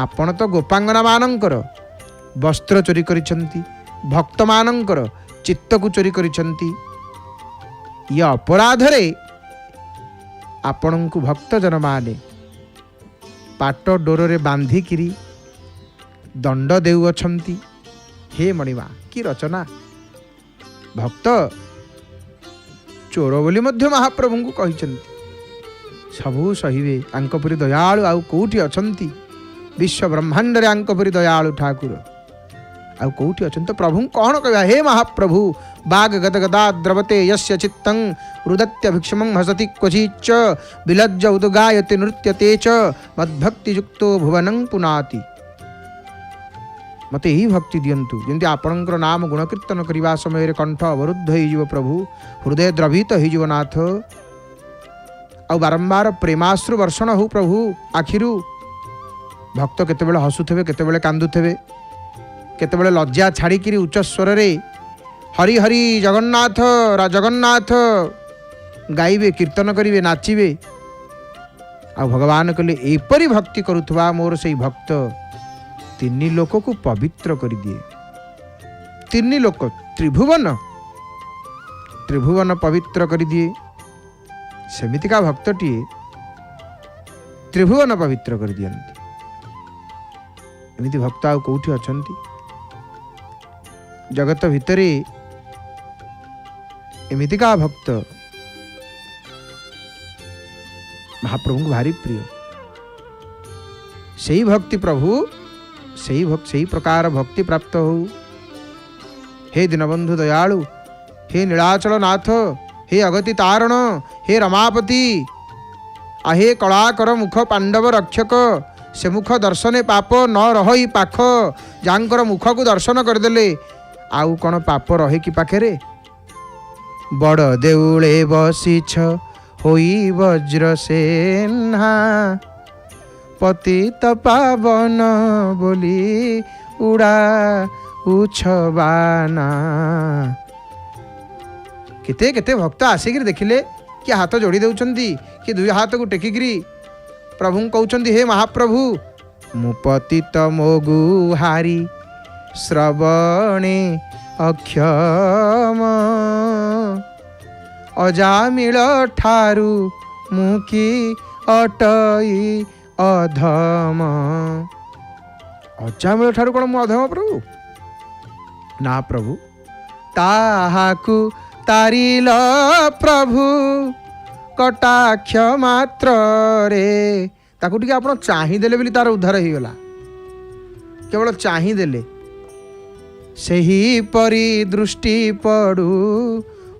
ଆପଣ ତ ଗୋପାଙ୍ଗନାମାନଙ୍କର ବସ୍ତ୍ର ଚୋରି କରିଛନ୍ତି, ଭକ୍ତମାନଙ୍କର ଚିତ୍ତକୁ ଚୋରି କରିଛନ୍ତି। ଇଏ ଅପରାଧରେ ଆପଣଙ୍କୁ ଭକ୍ତଜନମାନେ ପାଟ ଡୋରରେ ବାନ୍ଧିକିରି ଦଣ୍ଡ ଦେଉଅଛନ୍ତି। ହେ ମଣିମା, କି ରଚନା! ଭକ୍ତ ଚୋର ବୋଲି ମଧ୍ୟ ମହାପ୍ରଭୁଙ୍କୁ କହିଛନ୍ତି। ସବୁ ସହିବେ, ଆଙ୍କ ପରି ଦୟାଳୁ ଆଉ କେଉଁଠି ଅଛନ୍ତି? ବିଶ୍ୱ ବ୍ରହ୍ମାଣ୍ଡରେ ଆଙ୍କ ପରି ଦୟାଳୁ ଠାକୁର ଆଉ କେଉଁଠି ଅଛନ୍ତି? ତ ପ୍ରଭୁଙ୍କୁ କ'ଣ କହିବା? ହେ ମହାପ୍ରଭୁ, ବାଗ୍ ଗଦ ଗଦା ଦ୍ରବତେ ୟସ୍ୟ ଚିତ୍ତଂ ରୁଦତ୍ୟ ଭିକ୍ଷମଂ ହସତି କ୍ୱଚିଚ୍ଚ ବିଲଜ୍ଜ ଉଦ୍ଗାୟତେ ନୃତ୍ୟତେ ଚ ମଦ୍ଭକ୍ତି ଯୁକ୍ତୋ ଭୁବନଂ ପୁନାତି। ମୋତେ ଏହି ଭକ୍ତି ଦିଅନ୍ତୁ, ଯେମିତି ଆପଣଙ୍କର ନାମ ଗୁଣକୀର୍ତ୍ତନ କରିବା ସମୟରେ କଣ୍ଠ ଅବରୁଦ୍ଧ ହୋଇଯିବ ପ୍ରଭୁ, ହୃଦୟ ଦ୍ରବିତ ହୋଇଯିବ ନାଥ, ଆଉ ବାରମ୍ବାର ପ୍ରେମାଶ୍ରୁ ବର୍ଷଣ ହଉ ପ୍ରଭୁ ଆଖିରୁ। ଭକ୍ତ କେତେବେଳେ ହସୁଥିବେ, କେତେବେଳେ କାନ୍ଦୁଥିବେ, କେତେବେଳେ ଲଜ୍ଜା ଛାଡ଼ିକିରି ଉଚ୍ଚ ସ୍ୱରରେ ହରି ହରି ଜଗନ୍ନାଥ ଜଗନ୍ନାଥ ଗାଇବେ, କୀର୍ତ୍ତନ କରିବେ, ନାଚିବେ। ଆଉ ଭଗବାନ କହିଲେ, ଏପରି ଭକ୍ତି କରୁଥିବା ମୋର ସେଇ ଭକ୍ତ ତିନି ଲୋକକୁ ପବିତ୍ର କରିଦିଏ। ତିନି ଲୋକ, ତ୍ରିଭୁବନ ପବିତ୍ର କରିଦିଏ। ସେମିତିକା ଭକ୍ତଟିଏ ତ୍ରିଭୁବନ ପବିତ୍ର କରିଦିଅନ୍ତି। ଏମିତି ଭକ୍ତ ଆଉ କେଉଁଠି ଅଛନ୍ତି ଜଗତ ଭିତରେ? ଏମିତିକା ଭକ୍ତ ମହାପ୍ରଭୁଙ୍କୁ ଭାରି ପ୍ରିୟ। ସେଇ ଭକ୍ତି ପ୍ରଭୁ ସେଇ ପ୍ରକାର ଭକ୍ତି ପ୍ରାପ୍ତ ହଉ। ହେ ଦୀନବନ୍ଧୁ ଦୟାଳୁ, ହେ ନୀଳାଚଳ ନାଥ, ହେ ଅଗତି ତାରଣ, ହେ ରମାପତି, ଆହେ କଳାକର ମୁଖ ପାଣ୍ଡବ ରକ୍ଷକ, ସେ ମୁଖ ଦର୍ଶନେ ପାପ ନ ରହି ପାଖ। ଯାହାଙ୍କର ମୁଖକୁ ଦର୍ଶନ କରିଦେଲେ ଆଉ କ'ଣ ପାପ ରହେ କି ପାଖରେ? ବଡ଼ ଦେଉଳେ ବସିଛ ହୋଇ ବଜ୍ରସେନା, ପତିତ ପାବନ ବୋଲି ଉଡ଼ା ଉଛବାନା। କେତେ କେତେ ଭକ୍ତ ଆସିକିରି ଦେଖିଲେ, କିଏ ହାତ ଯୋଡ଼ି ଦେଉଛନ୍ତି, କିଏ ଦୁଇ ହାତକୁ ଟେକିକିରି ପ୍ରଭୁଙ୍କୁ କହୁଛନ୍ତି, ହେ ମହାପ୍ରଭୁ, ମୁଁ ପତିତ ମୋ ଗୁହାରି ଶ୍ରବଣେ ଅକ୍ଷମ, ଅଜାମିଳ ଠାରୁ मुखी अटई अधम। अजामिल ठारू कौन मु अधम प्रभु? ना प्रभु, ताहाकु तारिल प्रभु कटाक्ष मात्र रे। ताकू टिके आपण चाहिदेले बोली तार उद्धार हो गला। केवल चाहिदेले सही परी दृष्टि पड़ू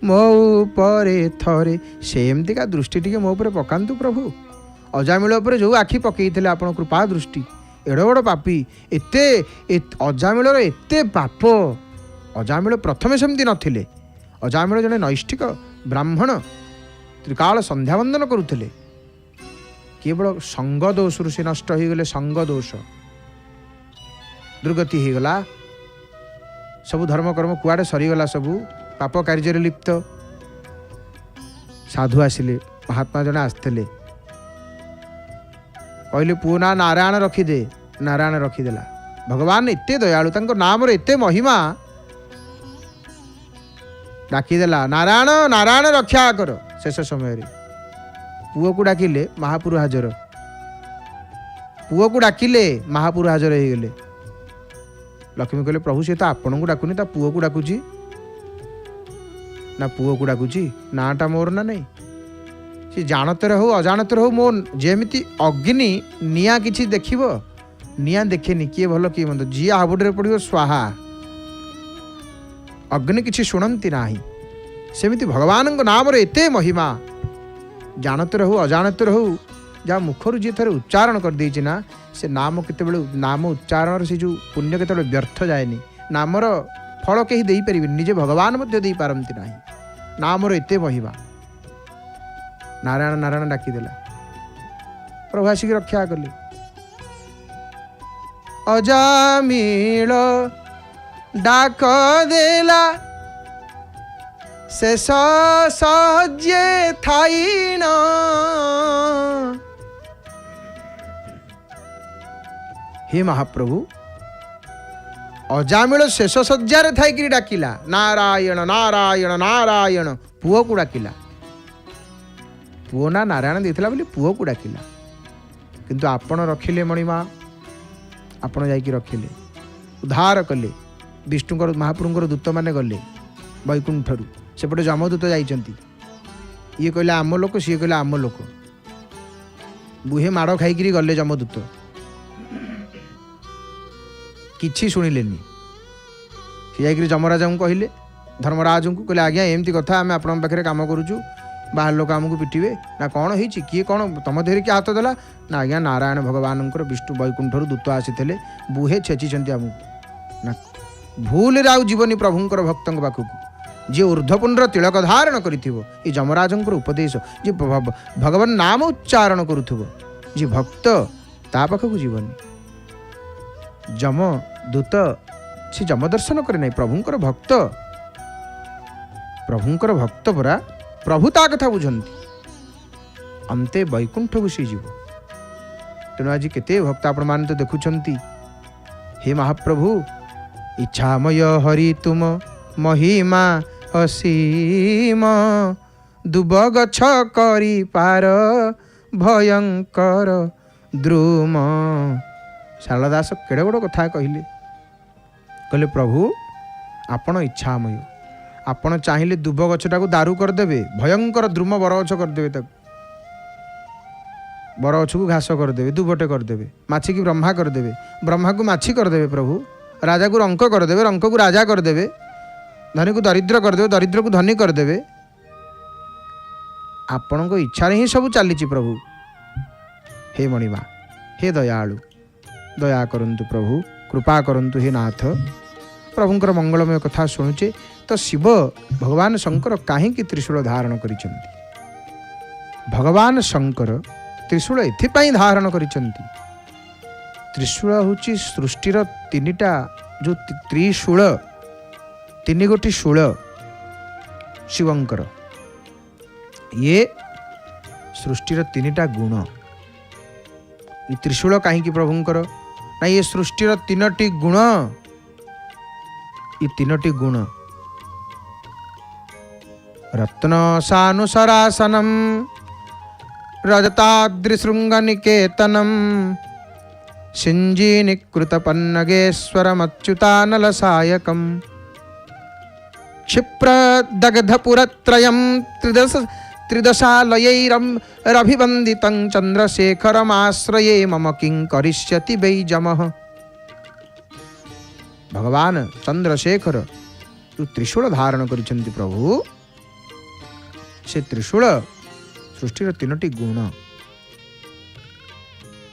मो उपरे थरे। सेमती का दृष्टि टिके मो उपरे पकांतु प्रभु। अजामिल उपरे जो आखि पकईथिले आपण कृपा दृष्टि, एड़ बड़ पापी एते अजामिलर एते पाप। अजामिल प्रथमे सेमती नथिले। अजामिल जने नैष्ठिक ब्राह्मण, त्रिकाल संध्या वंदन करुथिले। केवल संग दोषरु से नष्ट हो गले। संग दोष दुर्गति हो गला। सबु धर्म कर्म कुआडे सरीगला। सबु पाप कार्य लिप्त। साधु आसिले, महात्मा जने आसथिले, कहले पुओ ना नारायण रखिदे। नारायण रखिदेला। भगवान एते दयालु, तांको नाम रे एते महिमा। डाकिदेला, नारायण नारायण रक्षा कर। शेष समय पुओ को डाकिले, महापुरु हाजर। पुओ को डाकिले, महापुरु हाजर हो गले। लक्ष्मी कहले प्रभु से तो आपन को डाकुनी, ता पुओ को डाकुची ना। पुओ को डाकुची, नाटा मोर ना नहीं। सी जानते रहो अजाणते रहो, मो जेमिति अग्नि निया किछि देखिबो, निया देखेनी किए भल किए मंद। जी हाबुडे पड़ियो स्वाहा। अग्नि किछि शुणंती नाही। सेमिति भगवान को नाम रे एते महिमा। जानते रहो अजाणते रहो, जहाँ मुखर जी थे उच्चारण कर देछि ना, से नाम केते बेले नाम उच्चारण से जो पुण्य केते बेले व्यर्थ जाएनी। नामर फल कहीं दे पारि, निजे भगवान मध्य दे पारंती नाही। नाम रे एते महिमा। नारायण नारायण डाकिदेला। प्रभु आसिक रक्षा कले। अजामिल डाक देला शेष सज्जे थाइन। हे महाप्रभु, अजामिल शेष सज्जार थाई डाकिला, नारायण नारायण नारायण। पुओ को डाकिला। पुओ ना नारायण देथिला बोली पुओ को डाकिला। किंतु आपण रखिले मणिमा, आपण जाइकी रखिले, उद्धार कले। विष्णुकर महाप्रभुଙ୍କର दूत माने गले वैकुंठरू। सेपटे जमदूत जाइचंती। ये कहले आम लोक, सी कहले आम लोक। बुहे माड़ खाइकी गले जमदूत। किछि शुणिलेनी। सी जाइकी जमराज को कहले, धर्मराज को कहले आज्ञा एमती कथा, आम आपण पाखे काम करुचु, बाहर लोक आमको पिटिबे ना। कौन होइछि किए कौन तुम देहरे किए हाथ देला ना? आज्ञा नारायण भगवान विष्णु वैकुंठरू दूत आसीथिले, बुहे छेचिछंती आमको ना। भूल रे आउ जीवनी प्रभुंकर भक्तंक पाखकु। जे ऊर्ध्वपुंड्र तिलक धारण करिथिबो, ये जमराजंकर उपदेश। जे भगवान नाम उच्चारण करुथिबो, जे भक्त ता पाखकु जीवनी। जम दूत से जम दर्शन करे नहीं, प्रभुंकर भक्त। प्रभुंकर भक्त परा, प्रभु ता कथा बुझंती। अंते वैकुंठ बसी जीव। तेणु आज केते भक्त आपण मान तो देखुछंती। हे महाप्रभु, इच्छामय हरि तुम महिमा असीम। दुब गछ करी पार भयंकर द्रुम। शारदा दास केड़े बड़ कथा कहले। कहले प्रभु आपण इच्छामय, आपण चाहिए दुब गछटा को दारू करदेवे, भयंकर द्रुम बरगछ करदेवे, तक बरगछ को घास करदेवे, दुबटे करदेवे। माछी की ब्रह्मा करदेवे, ब्रह्मा को माछी करदेवे। प्रभु राजा को रंक करदेवे, रंक को राजा करदेवे। धनी को दरिद्र करदेवे, दरिद्र को धनी करदेवे। आपण को इच्छा ही सब चली प्रभु। हे मणिमा, हे दयालु, दया करंतु प्रभु, कृपा करंतु हे नाथ। प्रभुंकर मंगलमय कथा शुणुचे तो शिव भगवान शंकर कहीं त्रिशूल धारण करिसेंती। भगवान शंकर त्रिशूल एथिपाई धारण करिसेंती। त्रिशूल होची सृष्टिर तीनिटा जो त्रिशूल, तीन गोटी शूल शिवंकर। ये सृष्टिर तीनिटा गुण। ये त्रिशूल कहीं प्रभुंकर ना, ये सृष्टिर तीनोटी गुण। ये तीनोटी गुण रत्न सानुसरासनम रजताद्रिशृङ्गनिकेतनं सिञ्जीनिकृतपन्नगेश्वरमच्युतानलसायकम् क्षिप्रदग्धपुरत्रयं त्रिदशालयैरभिवन्दितं चन्द्रशेखरमाश्रये मम किं करिष्यति वै जमः। भगवान चंद्रशेखर जो त्रिशूल धारण करिसेंति प्रभु, से त्रिशूल सृष्टिर तीनोटी गुण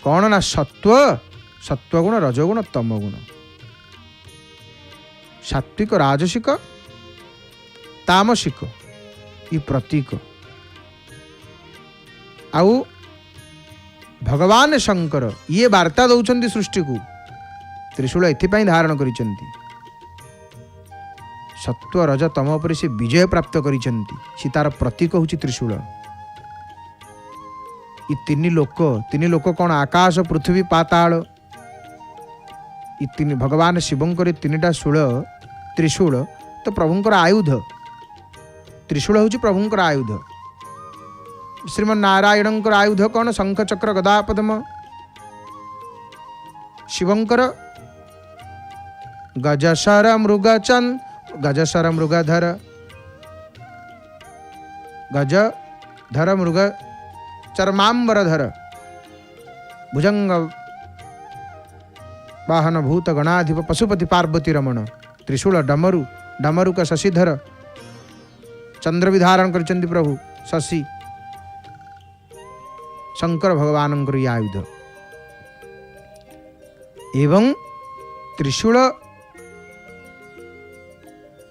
कौन ना सत्वगुण, रजोगुण, तमगुण, सात्विक, राजसिक, तामसिक, ये प्रतीक। आउ भगवान शंकर ये वार्ता दौरान सृष्टि को त्रिशूल एथिपाई धारण करिसेंति, सत्व रज तम पर से विजय प्राप्त करिसेंति, सीतार प्रतीक होची त्रिशूल। ये तीन लोक कौन? आकाश, पृथ्वी, पाताल। ये तीन भगवान शिवंकर तीनटा शूल त्रिशूल तो प्रभुंकर आयुध। त्रिशूल होची प्रभुंकर आयुध। श्रीमन्नारायणंकर आयुध कौन? शंख चक्र गदा पद्म। शिवंकर गजशर मृगधर, गजधर मृग चर्मांबरधर, भुजंग वाहन भूत गणाधिप पशुपति पार्वती रमण। त्रिशूल डमरू, डमरू का शशिधर, चंद्र विधारण करचंदी प्रभु शशि। शंकर भगवान आयुध एवं त्रिशूल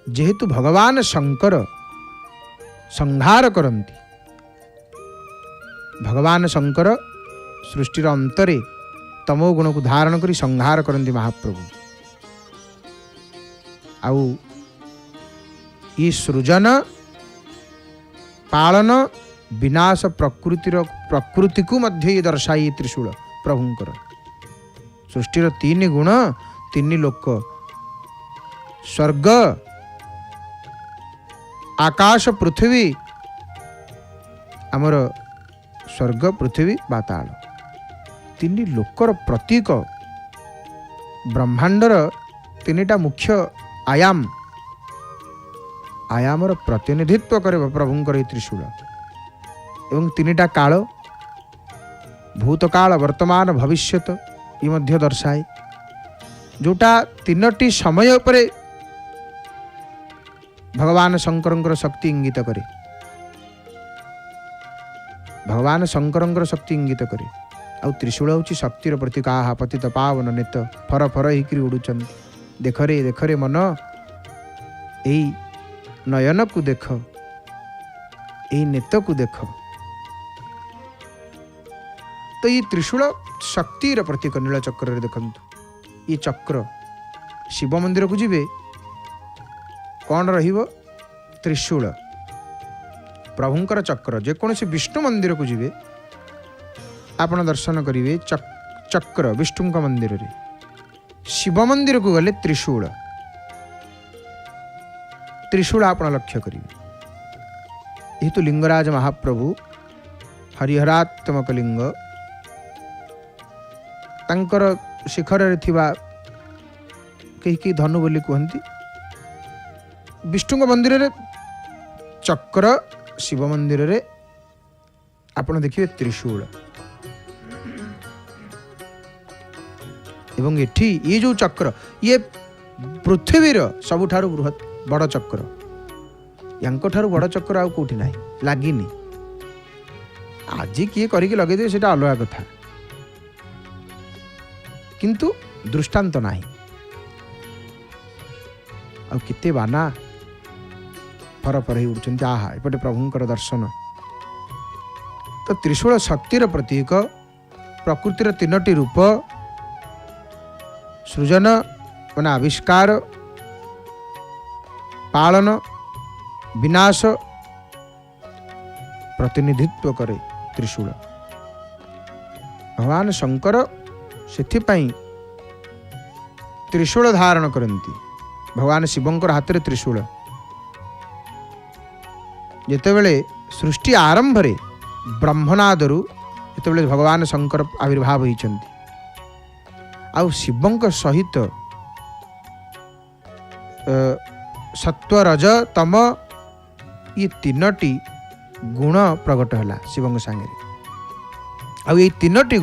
जेहेतु भगवान शंकर संहार करती, भगवान शंकर सृष्टिर अंतरे तमो गुण को धारण करी संहार करती महाप्रभु। आउ ये सृजन पालन विनाश प्रकृति को मध्य ये दर्शाई त्रिशूल प्रभुंकर। सृष्टिर तीन गुण, तीन लोक, स्वर्ग, आकाश, पृथ्वी, आमर स्वर्ग, पृथ्वी, पाताल, तीन लोकर प्रतीक। ब्रह्मांडर तीनटा मुख्य आयामर प्रतिनिधित्व करे प्रभुंकर त्रिशूल। एवं तीनटा काल, भूतकाल, वर्तमान, भविष्यत, ये मध्य दर्शाए, जोटा तीनोटी समय उपरे भगवान शंकर शक्ति इंगित करे। भगवान शंकर शक्ति इंगित करे। आउ त्रिशूल होची शक्तिर प्रतीक। आहा पतित पावन नेत फर फर हिकरी उड़ुचन। देख रे मन, एई नयन को देख, एई नेत को देख। तो ये त्रिशूल शक्तिर प्रतीक। नील चक्र देखंतु, ये चक्र शिव मंदिर को जीवे कौन रहिबो? त्रिशूल प्रभुंकर चक्र। जेकोसी विष्णु मंदिर को जीवे आपण दर्शन करिवे चक्र विष्णु मंदिर रे। शिव मंदिर को गले त्रिशूल आपण लक्ष्य करिवे। ये तो लिंगराज महाप्रभु हरिहरात्मक लिंग, तांकर शिखर रे थिबा कहीं धनु बोली कहती। विष्णु मंदिर रे चक्र, शिव मंदिर रे आपण देखिए त्रिशूल। एवं एठी ये जो चक्र, ये पृथ्वीर सबुठारु बृहत बड़ चक्र। यांकठारु बड़ चक्र आउ कोठी नाही लागिनी। आज किए करिके लगे दे सेटा अलग कथा, किंतु दृष्टांत नाही। आ किते बाना फर फर ही उड़ुचंती। आहा एपटे प्रभुंकर दर्शन। तो त्रिशूल शक्तिर प्रतीक। प्रकृतिर तीनोटी रूप, सृजन माने आविष्कार, पालन, विनाश प्रतिनिधित्व करे त्रिशूल। भगवान शंकर सेथिपाई त्रिशूल धारण करती। भगवान शिवंकर हाथ में त्रिशूल। जेतेबेले सृष्टि आरंभ रे ବ୍ରହ୍ମନାଦରୁ ଯେତେବେଳେ ଭଗବାନ ଶଙ୍କର ଆବିର୍ଭାବ ହୋଇଛନ୍ତି ଆଉ ଶିବଙ୍କ ସହିତ ସତ୍ୱ ରଜ ତମ ଇଏ ତିନୋଟି ଗୁଣ ପ୍ରକଟ ହେଲା ଶିବଙ୍କ ସାଙ୍ଗରେ। ଆଉ ଏଇ ତିନୋଟି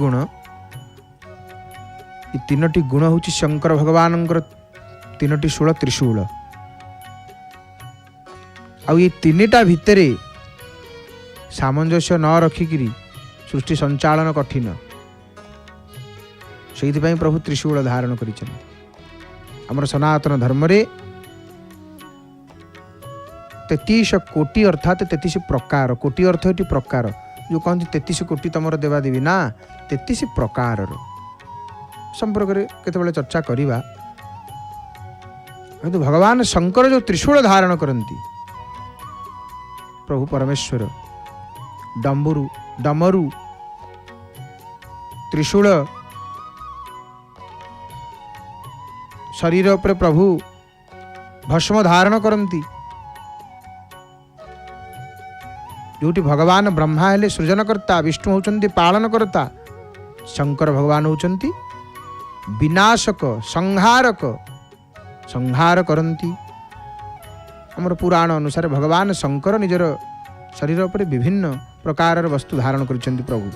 ଗୁଣ ହେଉଛି ଶଙ୍କର ଭଗବାନଙ୍କର ତିନୋଟି ଶୂଳ ତ୍ରିଶୂଳ। ଆଉ ଏଇ ତିନିଟା ଭିତରେ ସାମଞ୍ଜସ୍ୟ ନ ରଖିକିରି ସୃଷ୍ଟି ସଞ୍ଚାଳନ କଠିନ। ସେଇଥିପାଇଁ ପ୍ରଭୁ ତ୍ରିଶୂଳ ଧାରଣ କରିଛନ୍ତି। ଆମର ସନାତନ ଧର୍ମରେ 33 କୋଟି ଅର୍ଥାତ୍ 33 ପ୍ରକାର। କୋଟି ଅର୍ଥ ଏଠି ପ୍ରକାର। ଯେଉଁ କହନ୍ତି 33 କୋଟି ତମର ଦେବାଦେବୀ, ନା 33 ପ୍ରକାରର ସମ୍ପର୍କରେ କେତେବେଳେ ଚର୍ଚ୍ଚା କରିବା। କିନ୍ତୁ ଭଗବାନ ଶଙ୍କର ଯେଉଁ ତ୍ରିଶୂଳ ଧାରଣ କରନ୍ତି ପ୍ରଭୁ ପରମେଶ୍ୱର, ଡମରୁ ତ୍ରିଶୂଳ ଶରୀର ଉପରେ ପ୍ରଭୁ ଭସ୍ମ ଧାରଣ କରନ୍ତି। ଯେଉଁଠି ଭଗବାନ ବ୍ରହ୍ମା ହେଲେ ସୃଜନକର୍ତ୍ତା, ବିଷ୍ଣୁ ହେଉଛନ୍ତି ପାଳନକର୍ତ୍ତା, ଶଙ୍କର ଭଗବାନ ହେଉଛନ୍ତି ବିନାଶକ, ସଂହାର କରନ୍ତି। ଆମର ପୁରାଣ ଅନୁସାରେ ଭଗବାନ ଶଙ୍କର ନିଜର ଶରୀର ଉପରେ ବିଭିନ୍ନ ପ୍ରକାରର ବସ୍ତୁ ଧାରଣ କରିଛନ୍ତି ପ୍ରଭୁ।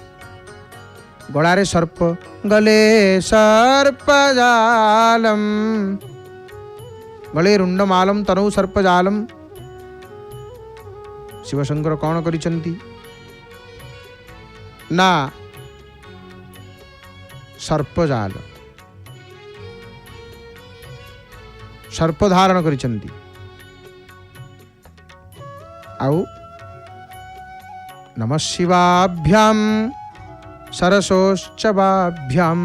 ଗଳାରେ ସର୍ପ, ଗଲେ ସର୍ପଜାଲମ୍, ଗଳେ ରୁଣ୍ଡମାଲମ୍ ତନୁ ସର୍ପଜାଲମ୍। ଶିବଶଙ୍କର କ'ଣ କରିଛନ୍ତି ନା ସର୍ପଜାଲ, ସର୍ପ ଧାରଣ କରିଛନ୍ତି। ଆଉ ନମଃ ଶିବାଭ୍ୟାମ୍ ସରସୋଶ୍ଚବାଭ୍ୟାମ୍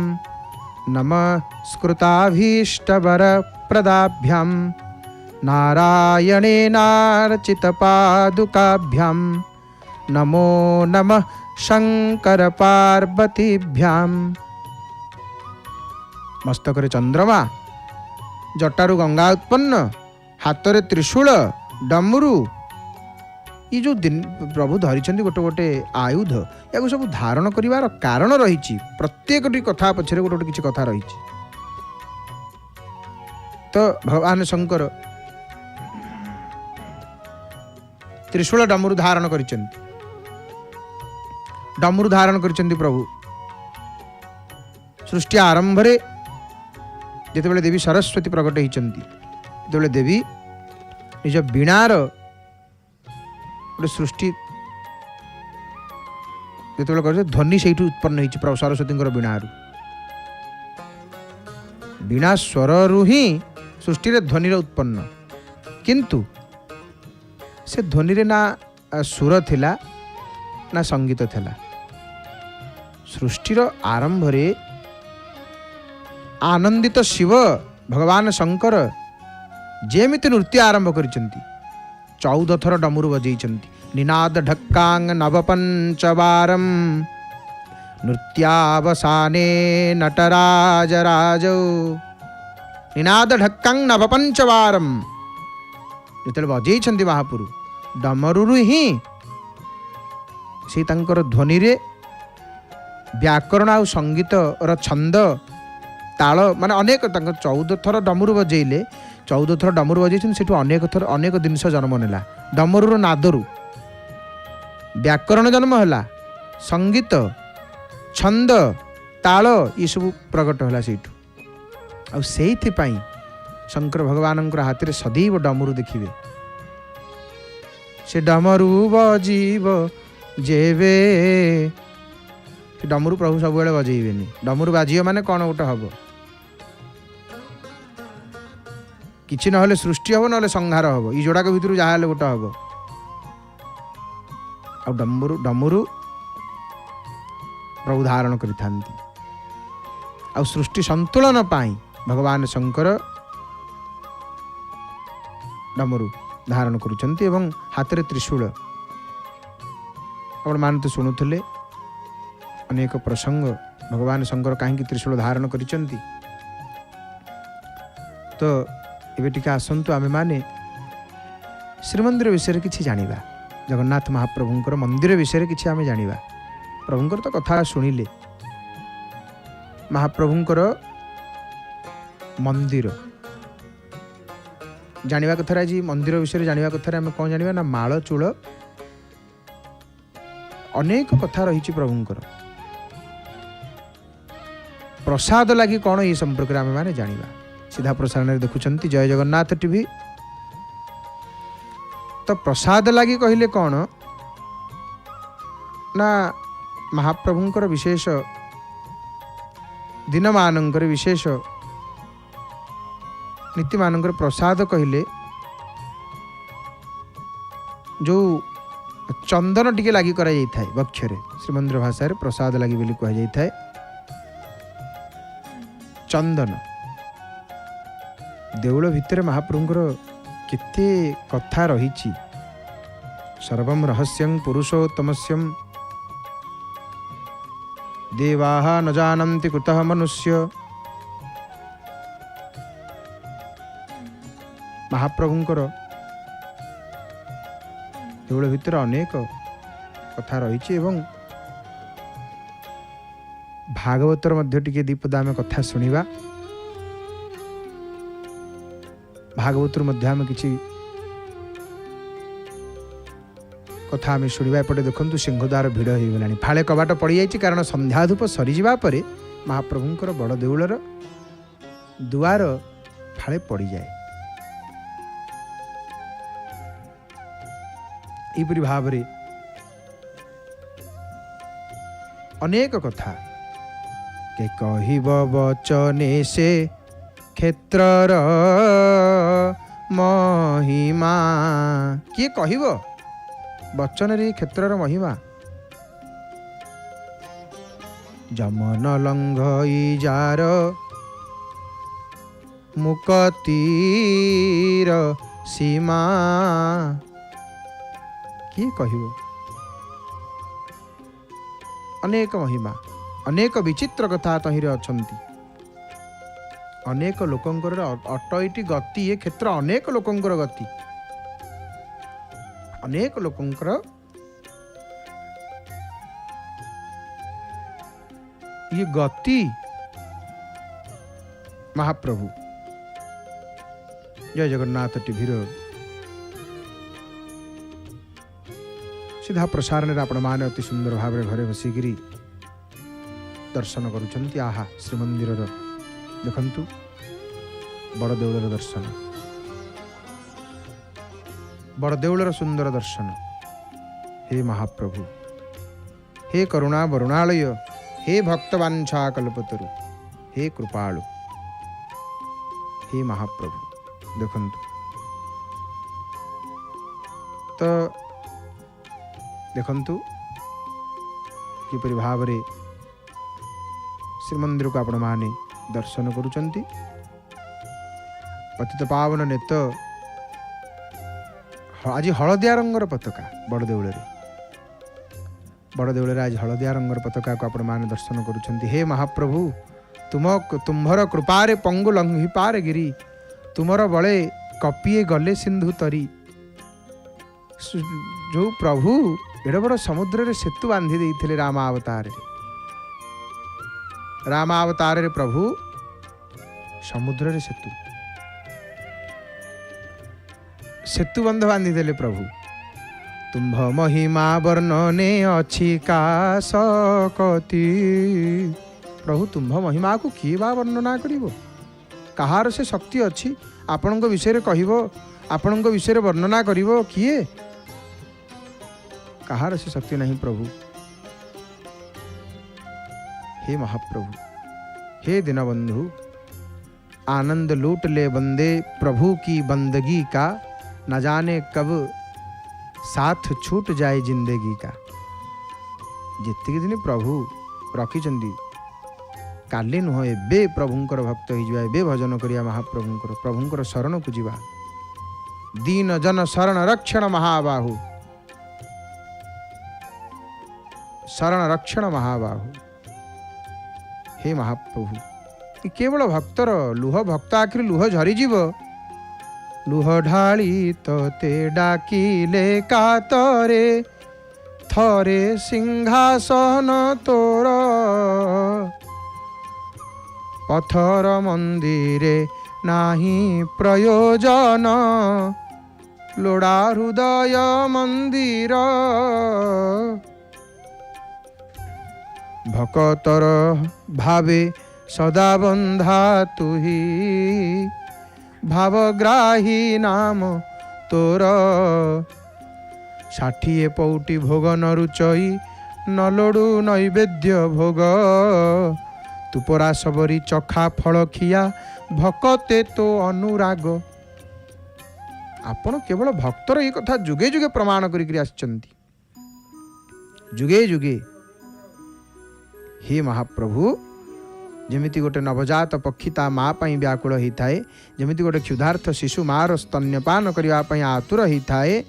ନମସ୍କୃତାଭୀଷ୍ଟବରପ୍ରଦାଭ୍ୟାମ୍ नारायणेनार्चितपादुकाभ्यां नमो नमः शंकर पार्वतीभ्यां। मस्तकरे चंद्रमा, जटारु गंगा उत्पन्न, हाथरे त्रिशूल, डमरू, ये जो दिन प्रभु धरिछन्ति गोटे गोटे आयुध, या सब धारण करिवार कारण रही। प्रत्येक कथा पछरे गोटे गोटे किछि कथा रही। तो भगवान शंकर त्रिशूल डमरू धारण करिछन्ति। डमरू धारण करिछन्ति प्रभु। सृष्टि आरंभ रे जेतेबेले देवी सरस्वती प्रकट होइछन्ति, जेतेबेले देवी निज बीणार गोटे सृष्टि जेतेबेले करे ध्वनि सेठु उत्पन्न होइछि प्रभु सरस्वतींकर बीणारु। बीणा स्वररु ही सृष्टि रे ध्वनि रे उत्पन्न, किंतु से ध्वनि रे ना सुर थिला ना संगीत थिला। सृष्टिर आरंभ रे आनंदित शिव भगवान शंकर जेमिति नृत्य आरंभ करिसंती। 14 थर डमरू बजेइछंती। निनाद ढक्कांग नवपंचवारम नृत्यावसाने नटराज राजौ। निनाद ढक्कांग नवपंचवारम जेतेबेले बजेइछंती महापुरु डमरुरु ही से तांकर ध्वनि रे व्याकरण आ संगीत र छंद ताल माने अनेक 14 थर डमरू बजेइले। 14 थर डमरू बजेइछन, सेठु अनेक जिनिस जन्म नेला। डमरूर नादरू व्याकरण जन्म होला, संगीत छंद ताल ये सब प्रकट होला सेठु। आ सेइथि पई शंकर भगवानंकर हाथ रे सदैव डमरू देखिबे। से डमरू बजीब जेबे, से डमरू प्रभु सब बेले बजेइबेनी। डमरू बाजियो माने कौन गोटे हबो, किछि नहले सृष्टि हबो नहले संहार हबो। ई जोड़ाक भितरु जाहाले गोटे हबो। आ डमरू प्रभु धारण करिथांती। आ सृष्टि संतुलन पाई भगवान शंकर डमरू धारण करुचंती एवं हाथ रे त्रिशूल। आपण मान तो शुणुले अनेक प्रसंग भगवान शंकर कहीं त्रिशूल धारण करिचंती। तो एबे टिके आसंतु आमे माने श्रीमंदिर विषय किछि जानिबा। जगन्नाथ महाप्रभुंकर मंदिर विषय किसी आम जानिबा। प्रभुंकर तो कथा शुणिले, महाप्रभुंकर मंदिर जानिबा कथा। आज मंदिर विषय जानिबा कथा आम कौन जानिबा ना माଳ चूଳ अनेक कथा रही प्रभुंकर। प्रसाद लगी कौन ये संपर्क में आम मैंने जानिबा। सीधा प्रसारण देखुंत जय जगन्नाथ टीवी। तो प्रसाद लगी कहले कौन ना महाप्रभुंकर विशेष दिन मानंकर विशेष नीति मानंकर प्रसाद कहले जो चंदन टिके लगी करा जाई थाए वक्षरे श्रीमंदिर भाषा रे प्रसाद लगी बोली कह जाई थाए। चंदन देउल भितर महाप्रभुंकर केते कथा रही। सर्वं रहस्यं पुरुषोत्तमस्यं देवाः न जानन्ति कुतः मनुष्य। महाप्रभुंकर देउल भितर अनेक कथा रही एवं भागवतर मध्य टिके दीपद आम कथा शुणा। भागवतर मध्य आम किछि कथा आम शुणा। एपटे देखु सिंहद्वार भिड़ हो गलानी, फाळे कबाट पड़ जाइए कारण संध्या धूप सरीजा पर महाप्रभुंकर बड़ देउलर दुआर फाळे पड़ जाए। यहपरि भाव अनेक कथा के कहिब वचने से क्षेत्रर महिमा। किए कहिब वचन रे क्षेत्रर महिमा। जमन लंघई जार मुकतीर सीमा। किए कहिब अनेक महिमा अनेक विचित्र कथा तहिरे अछंती। अनेक लोकंकर अटईटी गति ये क्षेत्र अनेक लोकंकर गति अनेक लोकंकर ये गति। महाप्रभु जय जगन्नाथ टीवी सीधा प्रसारण आपण माने अति सुंदर भाव घरे बसिकी दर्शन करुछंती। आहा श्रीमंदिर देखंतु बड़ देउलर दर्शन, बड़ देउलर सुंदर दर्शन। हे महाप्रभु, हे करुणा वरुणालय, हे भक्तवांछा कल्पतरु, हे कृपालु, हे महाप्रभु देखंतु। तो देखंतु किपरि भाव श्रीमंदिर को आपण माने दर्शन करुचंती। पतित पावन नेत आज हलदिया रंगर पताका बड़ देउल आज हलदिया रंगर पताका को आपण माने दर्शन करुचंती। हे महाप्रभु, तुम्हर कृपारे पंगु लंघि पार गिरी, तुमर बळे कपिए गले सिंधु तरी। जो प्रभु एड़ बड़ समुद्र रे सेतु बांधि देइथिले रामावतार रे। रामावतार रे प्रभु समुद्र रे सेतु बंध बांधि देले प्रभु। तुम्भ महिमा वर्णने अछि का सकती। प्रभु तुम्भ महिमा को किए बा वर्णना करिवो, कहार से शक्ति अछि आपणको विषय कहिवो, आपणको विषय वर्णना करिवो किए, कहार से शक्ति नहीं प्रभु। हे महाप्रभु, हे दीनबंधु, आनंद लूट ले बंदे प्रभु की बंदगी का, न जाने कब साथ छूट जाए जिंदगी का। जितकी दिन प्रभु रखिचंदी काली नुह एबे प्रभुंकर भक्त हो एबे भजन करिया महाप्रभुंकर, प्रभुंकर शरण को जीवा। दीन जन शरण रक्षण महाबाहु, शरण रक्षण महाबाहु। हे महाप्रभु, केवल भक्तर लुह, भक्त आखिर लुह झरीजीव लुह ढाली तोते डाकिले कातरे थरे सिंहासन तोर पथर मंदिरे नाही प्रयोजन लोड़ा हृदय मंदिर भकतर भावे सदा बंधा तुही भावग्राही नाम तोर 60 पौटी भोग न रुचई न लोडू नैवेद्य भोग तुपरा सबरी चखा फल खिया भकते तो अनुराग। आपण केवल भक्तर ये कथा जुगे जुगे प्रमाण करी आछंती जुगे जुगे। हे महाप्रभु जमिति गोटे नवजात पक्षी ता माँ पाई व्याकुल होता है जमिति गोटे क्षुधार्थ शिशु मार स्तन्यपान करने आतुर होता है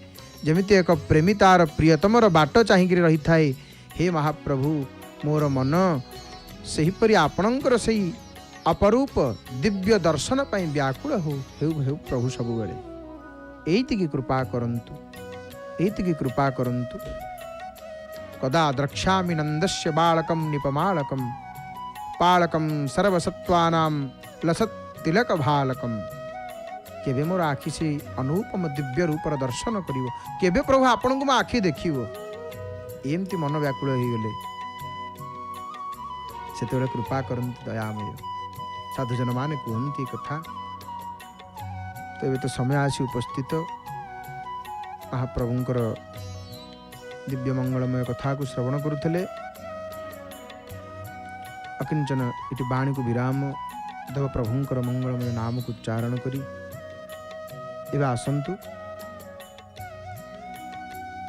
जमिति एक प्रेमी तार प्रियतमर बाट चाहिक रही थाए। हे महाप्रभु मोर मन सेहीपरि आपणकर सही अपरूप दिव्य दर्शन पाई व्याकुल हो प्रभु सबुबले एतिकी कृपा करंतु एतिकी कृपा करंतु। कदा द्रक्ष्यामि नंदस्य बालकं निपमालकं पालकं सर्वसत्वानां लसत् तिलक भालकं। केबे मोर आखि से अनुपम दिव्य रूपर दर्शन करिवो केबे प्रभु आपन को म आखि देखिवो एमती मन व्याकुल हो गले सेतेबेले कृपा करंतु दयामय। साधुजन माने कहंती कथा तेबे तो समय आसी उपस्थित महाप्रभुंकर दिव्य मंगलमय कथा को श्रवण करुले अकिंचन इति बाणी को विराम देव प्रभुंकर मंगलमय नाम को उच्चारण करी एवं आसतु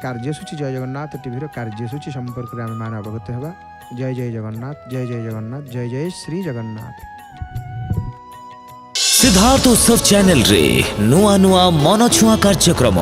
कार्यसूची जय जगन्नाथ टीवी कार्यसूची संपर्क में आम मैंने अवगत होगा। जय जय जगन्नाथ जय जय जगन्नाथ जय जय श्री जगन्नाथ। सिद्धार्थ उत्सव चैनल रे नुआ नुआ मन छुआ कार्यक्रम